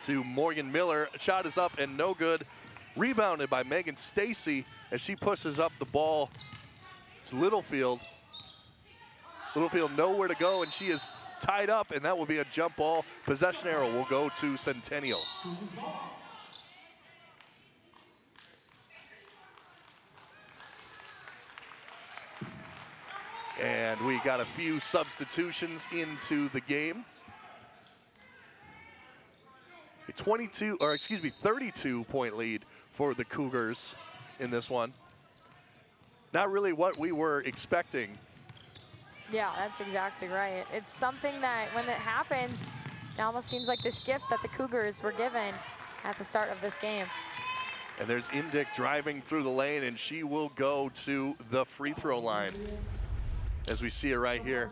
to Morgan Miller. Shot is up and no good. Rebounded by Megan Stacy as she pushes up the ball to Littlefield. Littlefield nowhere to go, and she is tied up, and that will be a jump ball. Possession arrow will go to Centennial. And we got a few substitutions into the game. A 32-point lead for the Cougars in this one. Not really what we were expecting. Yeah, that's exactly right. It's something that when it happens, it almost seems like this gift that the Cougars were given at the start of this game. And there's Indick driving through the lane, and she will go to the free throw line. As we see her right here.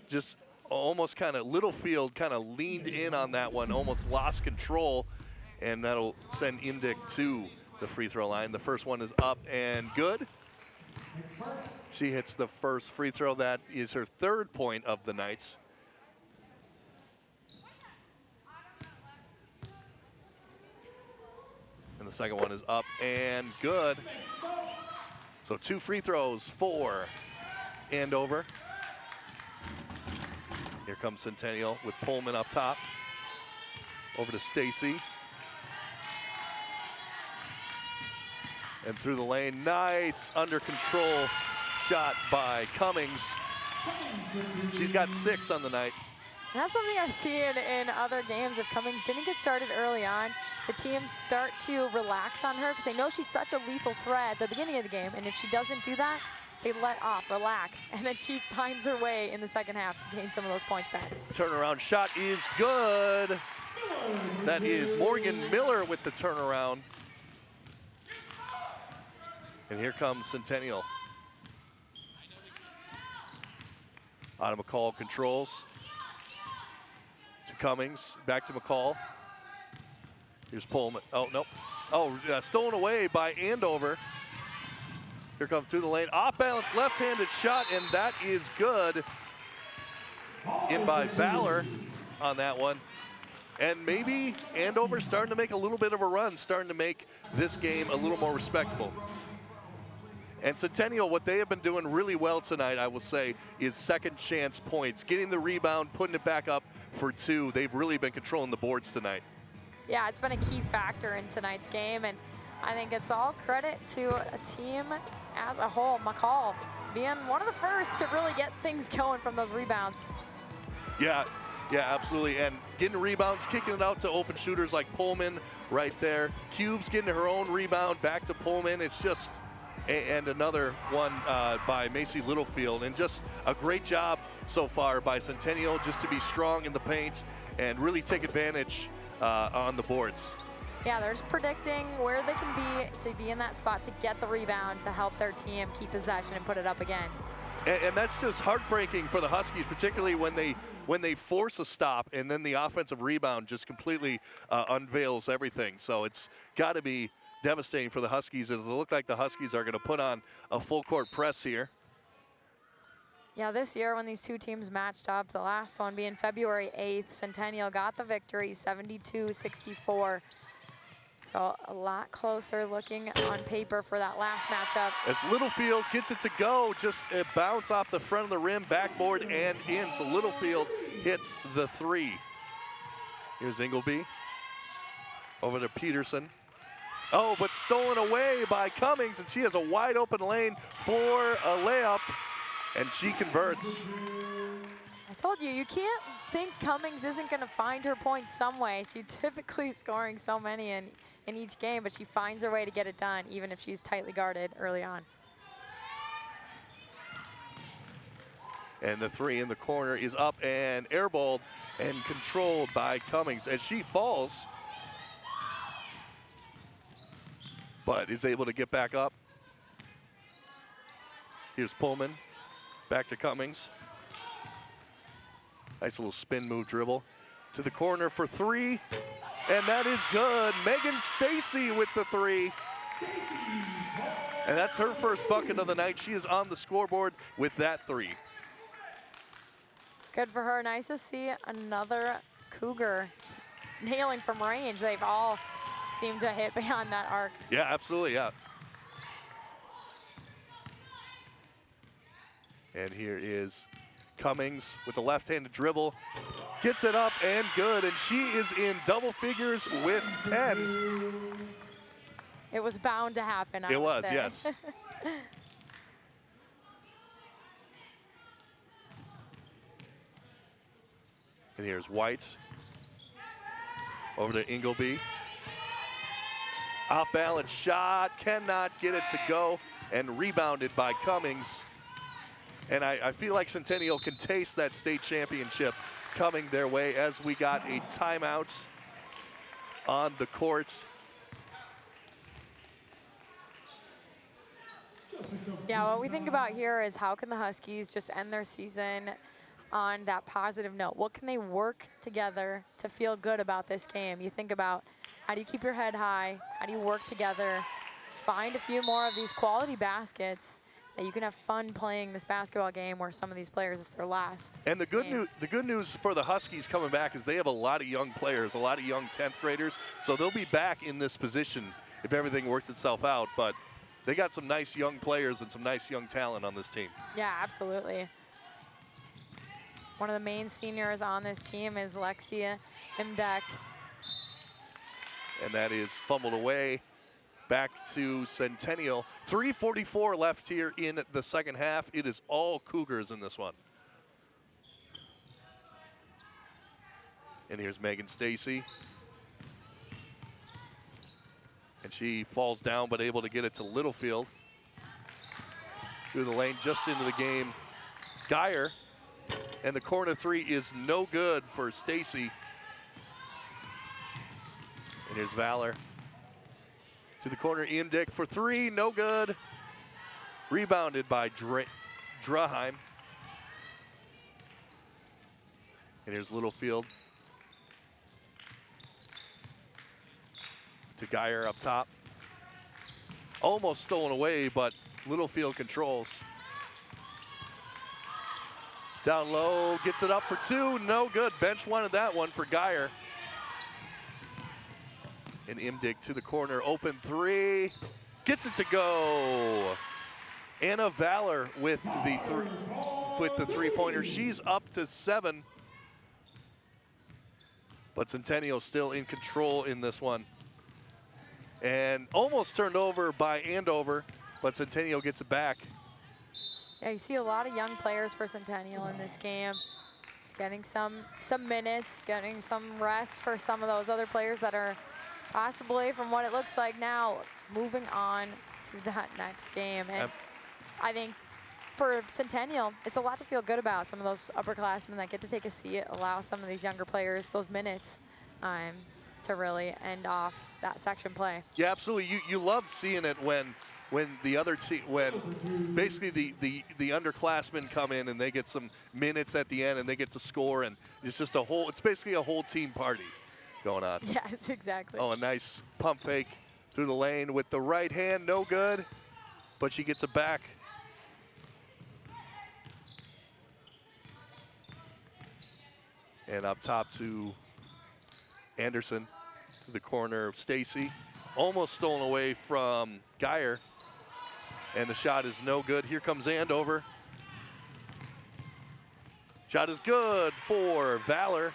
Just almost kind of, Littlefield kind of leaned in on that one, almost lost control, and that'll send Indick to the free throw line. The first one is up and good. She hits the first free throw. That is her 3rd point of the night. And the second one is up and good. So 2 free throws for Andover. Here comes Centennial with Pullman up top. Over to Stacy. And through the lane, nice under control shot by Cummings. She's got 6 on the night. That's something I've seen in other games. If Cummings didn't get started early on, the teams start to relax on her because they know she's such a lethal threat at the beginning of the game. And if she doesn't do that, they let off, relax, and then she finds her way in the second half to gain some of those points back. Turnaround shot is good. That is Morgan Miller with the turnaround. And here comes Centennial. Out of McCall controls. To Cummings, back to McCall. Here's Pullman. Oh, nope. Oh, stolen away by Andover. Here comes through the lane. Off balance, left-handed shot, and that is good. In by Valor on that one. And maybe Andover's starting to make a little bit of a run, starting to make this game a little more respectable. And Centennial, what they have been doing really well tonight, I will say, is second chance points. Getting the rebound, putting it back up for 2. They've really been controlling the boards tonight. Yeah, it's been a key factor in tonight's game, and I think it's all credit to a team as a whole. McCall being one of the first to really get things going from those rebounds. Yeah, absolutely. And getting rebounds, kicking it out to open shooters like Pullman right there. Cubes getting her own rebound back to Pullman. It's just, and another one by Macy Littlefield. And just a great job so far by Centennial just to be strong in the paint and really take advantage on the boards. Yeah, they're just predicting where they can be to be in that spot to get the rebound to help their team keep possession and put it up again. And that's just heartbreaking for the Huskies, particularly when they force a stop and then the offensive rebound just completely unveils everything. So it's got to be devastating for the Huskies. It look like the Huskies are going to put on a full court press here. Yeah, this year when these two teams matched up, the last one being February 8th, Centennial got the victory, 72-64. So a lot closer looking on paper for that last matchup. As Littlefield gets it to go, just a bounce off the front of the rim, backboard and in. So Littlefield hits the 3. Here's Ingleby. Over to Peterson. Oh, but stolen away by Cummings, and she has a wide open lane for a layup, and she converts. I told you, you can't think Cummings isn't going to find her points some way. She's typically scoring so many in each game, but she finds her way to get it done, even if she's tightly guarded early on. And the 3 in the corner is up and airballed and controlled by Cummings as she falls, but is able to get back up. Here's Pullman, back to Cummings. Nice little spin move dribble to the corner for 3. And that is good. Megan Stacy with the 3. And that's her first bucket of the night. She is on the scoreboard with that 3. Good for her. Nice to see another Cougar nailing from range. They've all seemed to hit beyond that arc. Yeah, absolutely, yeah. And here is Cummings with the left-handed dribble. Gets it up and good, and she is in double figures with 10. It was bound to happen, I It would was, say. yes. And here's White. Over to Ingleby. Off balance shot, cannot get it to go, and rebounded by Cummings. And I feel like Centennial can taste that state championship coming their way as we got a timeout on the court. Yeah, what we think about here is how can the Huskies just end their season on that positive note? What can they work together to feel good about this game? You think about how do you keep your head high? How do you work together? Find a few more of these quality baskets that you can have fun playing this basketball game where some of these players, it's their last. And the good news for the Huskies coming back is they have a lot of young players, a lot of young 10th graders, so they'll be back in this position if everything works itself out. But they got some nice young players and some nice young talent on this team. Yeah, absolutely. One of the main seniors on this team is Lexia Imdek. And that is fumbled away back to Centennial. 3:44 left here in the second half. It is all Cougars in this one. And here's Megan Stacy. And she falls down, but able to get it to Littlefield. Through the lane, just into the game. Geyer. And the corner three is no good for Stacy. And here's Valor. To the corner, Imdick for three, no good. Rebounded by Draheim. And here's Littlefield. To Geyer up top. Almost stolen away, but Littlefield controls. Down low, gets it up for two, no good. Bench wanted that one for Geyer. And Imdick to the corner, open three, gets it to go. Anna Valor with the three-pointer. She's up to 7. But Centennial still in control in this one. And almost turned over by Andover, but Centennial gets it back. Yeah, you see a lot of young players for Centennial in this game. Just getting some minutes, getting some rest for some of those other players that are possibly, from what it looks like now, moving on to that next game. And I think for Centennial, it's a lot to feel good about. Some of those upperclassmen that get to take a seat, allow some of these younger players those minutes to really end off that section play. Yeah, absolutely. You love seeing it when the other team, when basically the underclassmen come in and they get some minutes at the end and they get to score, and it's just it's basically a whole team party going on. Yes, exactly. Oh, a nice pump fake through the lane with the right hand, no good, but she gets it back. And up top to Anderson, to the corner of Stacy. Almost stolen away from Geyer. And the shot is no good. Here comes Andover. Shot is good for Valor.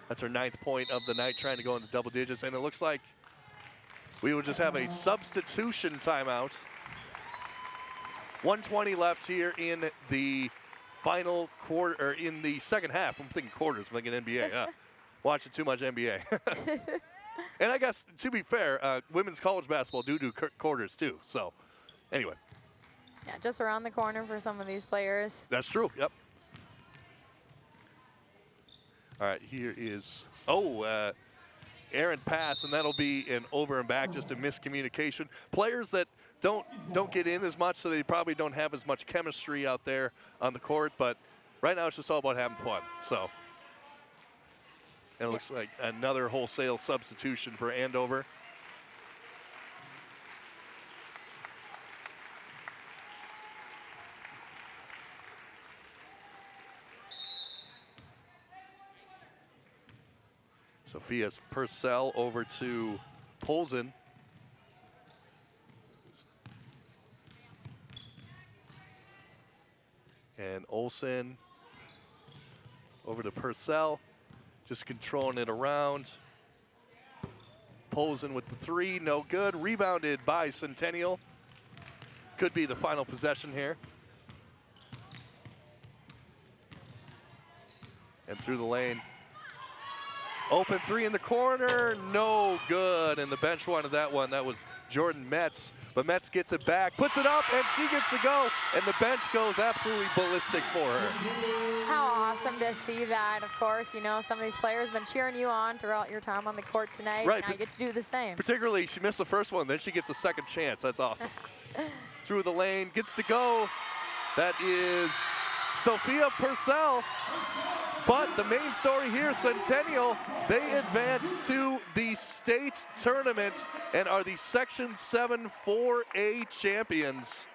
That's her 9th point of the night, trying to go into double digits. And it looks like we will just have a substitution timeout. 1:20 left here in the final quarter, or in the second half. I'm thinking quarters, I'm thinking NBA. Yeah. Watching too much NBA. And I guess, to be fair, women's college basketball do quarters too. So, anyway. Yeah, just around the corner for some of these players. That's true, yep. All right, here is, errant pass, and that'll be an over and back, just a miscommunication. Players that don't get in as much, so they probably don't have as much chemistry out there on the court, but right now it's just all about having fun, so. And it looks like another wholesale substitution for Andover. Sophia Purcell over to Polzen. And Olsen over to Purcell. Just controlling it around. Polzen with the three, no good. Rebounded by Centennial. Could be the final possession here. And through the lane. Open three in the corner, no good. And the bench wanted that one. That was Jordan Metz. But Metz gets it back, puts it up, and she gets to go. And the bench goes absolutely ballistic for her. How awesome to see that. Of course, you know, some of these players have been cheering you on throughout your time on the court tonight. Right. Now you get to do the same. Particularly, she missed the first one, then she gets a second chance. That's awesome. Through the lane, gets to go. That is Sophia Purcell. But the main story here, Centennial, they advance to the state tournament and are the Section 7 4A champions.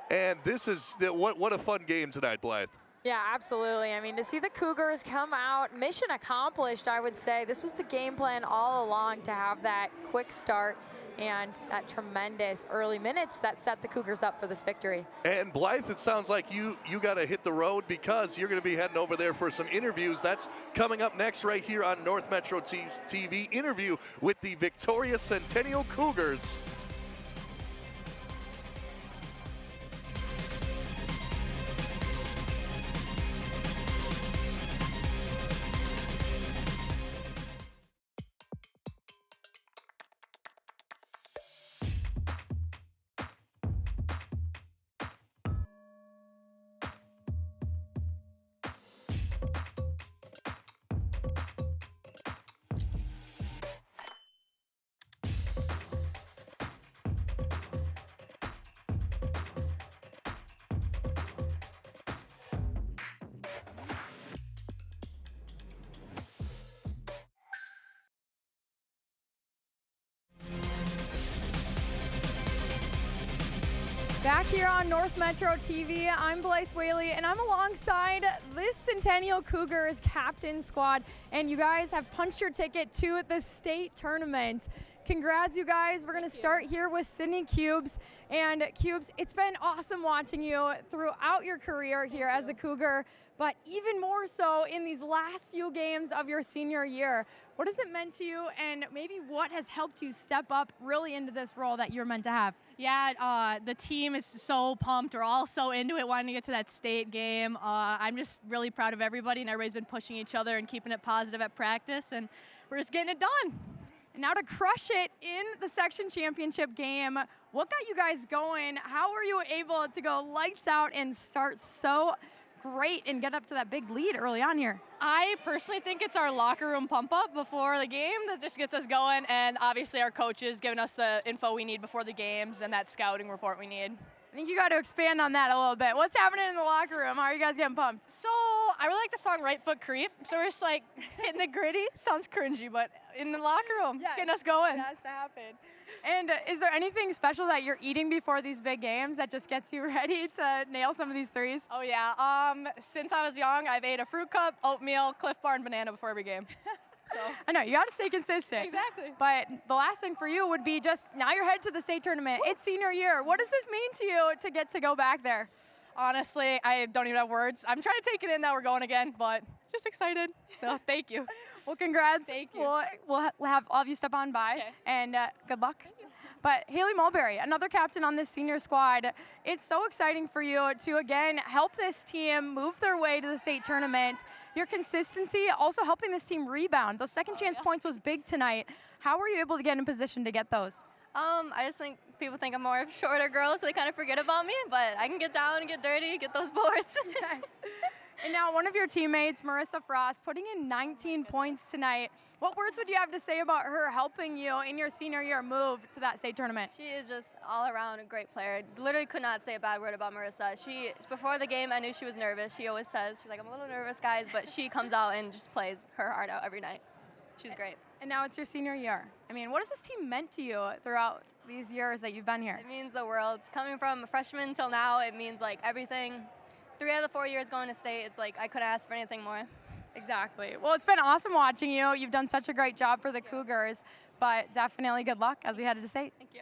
And this is, what a fun game tonight, Blythe. Yeah, absolutely. I mean, to see the Cougars come out, mission accomplished, I would say. This was the game plan all along, to have that quick start, and that tremendous early minutes that set the Cougars up for this victory. And Blythe, it sounds like you got to hit the road because you're going to be heading over there for some interviews. That's coming up next right here on North Metro TV. Interview with the victorious Centennial Cougars. Back here on North Metro TV, I'm Blythe Whaley, and I'm alongside this Centennial Cougars captain squad, and you guys have punched your ticket to the state tournament. Congrats, you guys. We're going to start here with Sydney Cubes. And Cubes, it's been awesome watching you throughout your career here as a Cougar, but even more so in these last few games of your senior year. What has it meant to you, and maybe what has helped you step up really into this role that you're meant to have? Yeah, the team is so pumped. We're all so into it, wanting to get to that state game. I'm just really proud of everybody, and everybody's been pushing each other and keeping it positive at practice, and we're just getting it done. And now to crush it in the section championship game, what got you guys going? How were you able to go lights out and start so great and get up to that big lead early on here? I personally think it's our locker room pump up before the game that just gets us going, and obviously our coaches giving us the info we need before the games and that scouting report we need. I think you got to expand on that a little bit. What's happening in the locker room? How are you guys getting pumped? So I really like the song Right Foot Creep. So we're just like hitting the gritty. Sounds cringy, but in the locker room, it's getting us going. It has to happen. And is there anything special that you're eating before these big games that just gets you ready to nail some of these threes? Oh yeah, since I was young, I've ate a fruit cup, oatmeal, Cliff Bar, and banana before every game. So. I know, you got to stay consistent. Exactly. But the last thing for you would be just, now you're headed to the state tournament. Woo. It's senior year. What does this mean to you to get to go back there? Honestly, I don't even have words. I'm trying to take it in that we're going again, but just excited. So thank you. Well, congrats. Thank you. We'll have all of you step on by, okay. And good luck. Thank you. But Haley Mulberry, another captain on this senior squad, it's so exciting for you to, again, help this team move their way to the state tournament. Your consistency also helping this team rebound. Those second chance points was big tonight. How were you able to get in position to get those? I just think people think I'm more of a shorter girl, so they kind of forget about me, but I can get down and get dirty, get those boards. Yes. And now one of your teammates, Marissa Frost, putting in 19 points tonight. What words would you have to say about her helping you in your senior year move to that state tournament? She is just all around a great player. Literally could not say a bad word about Marissa. Before the game, I knew she was nervous. She always says, she's like, I'm a little nervous, guys, but she comes out and just plays her heart out every night. She's great. And now it's your senior year. I mean, what has this team meant to you throughout these years that you've been here? It means the world. Coming from a freshman till now, it means like everything. 3 out of the 4 years going to state, it's like I couldn't ask for anything more. Exactly. Well, it's been awesome watching you. You've done such a great job for the Cougars, but definitely good luck as we head to state. Thank you.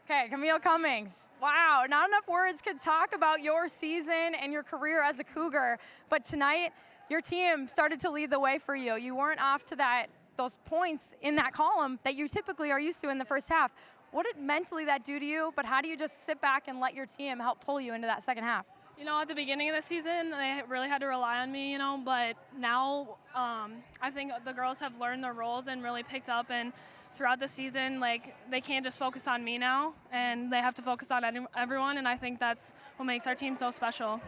Okay, Camille Cummings. Wow, not enough words could talk about your season and your career as a Cougar, but tonight your team started to lead the way for you. You weren't off to those points in that column that you typically are used to in the first half. What did mentally that do to you, but how do you just sit back and let your team help pull you into that second half? You know, at the beginning of the season, they really had to rely on me, but now I think the girls have learned their roles and really picked up, and throughout the season, like, they can't just focus on me now, and they have to focus on everyone, and I think that's what makes our team so special.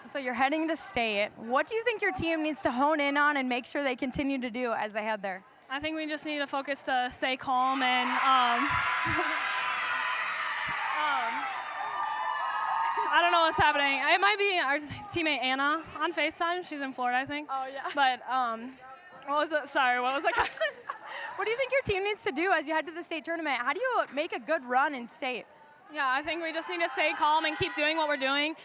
So you're heading to state. What do you think your team needs to hone in on and make sure they continue to do as they head there? I think we just need to focus to stay calm and I don't know what's happening. It might be our teammate Anna on FaceTime. She's in Florida, I think. Oh, yeah. But what was it? Sorry, what was the question? What do you think your team needs to do as you head to the state tournament? How do you make a good run in state? Yeah, I think we just need to stay calm and keep doing what we're doing.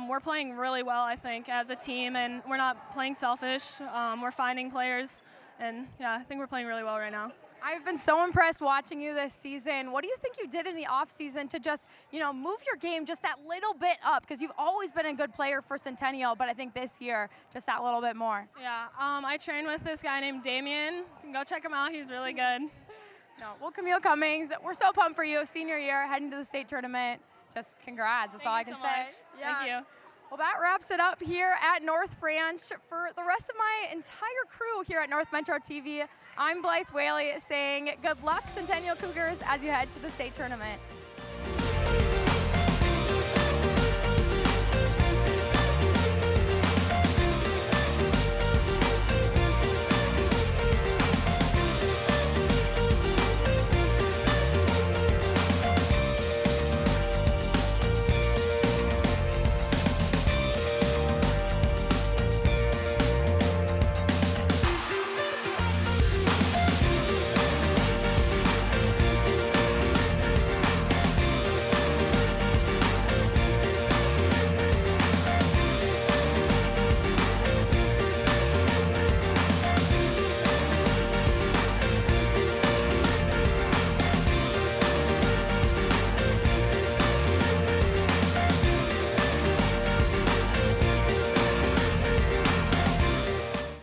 We're playing really well, I think, as a team, and we're not playing selfish. We're finding players, and yeah, I think we're playing really well right now. I've been so impressed watching you this season. What do you think you did in the offseason to just, move your game just that little bit up? Because you've always been a good player for Centennial, but I think this year, just that little bit more. Yeah, I train with this guy named Damien. You can go check him out. He's really good. No, well, Camille Cummings, we're so pumped for you. Senior year, heading to the state tournament. Just congrats. That's all I can so say. much. Thank you. Well, that wraps it up here at North Branch. For the rest of my entire crew here at North Metro TV, I'm Blythe Whaley saying good luck, Centennial Cougars, as you head to the state tournament.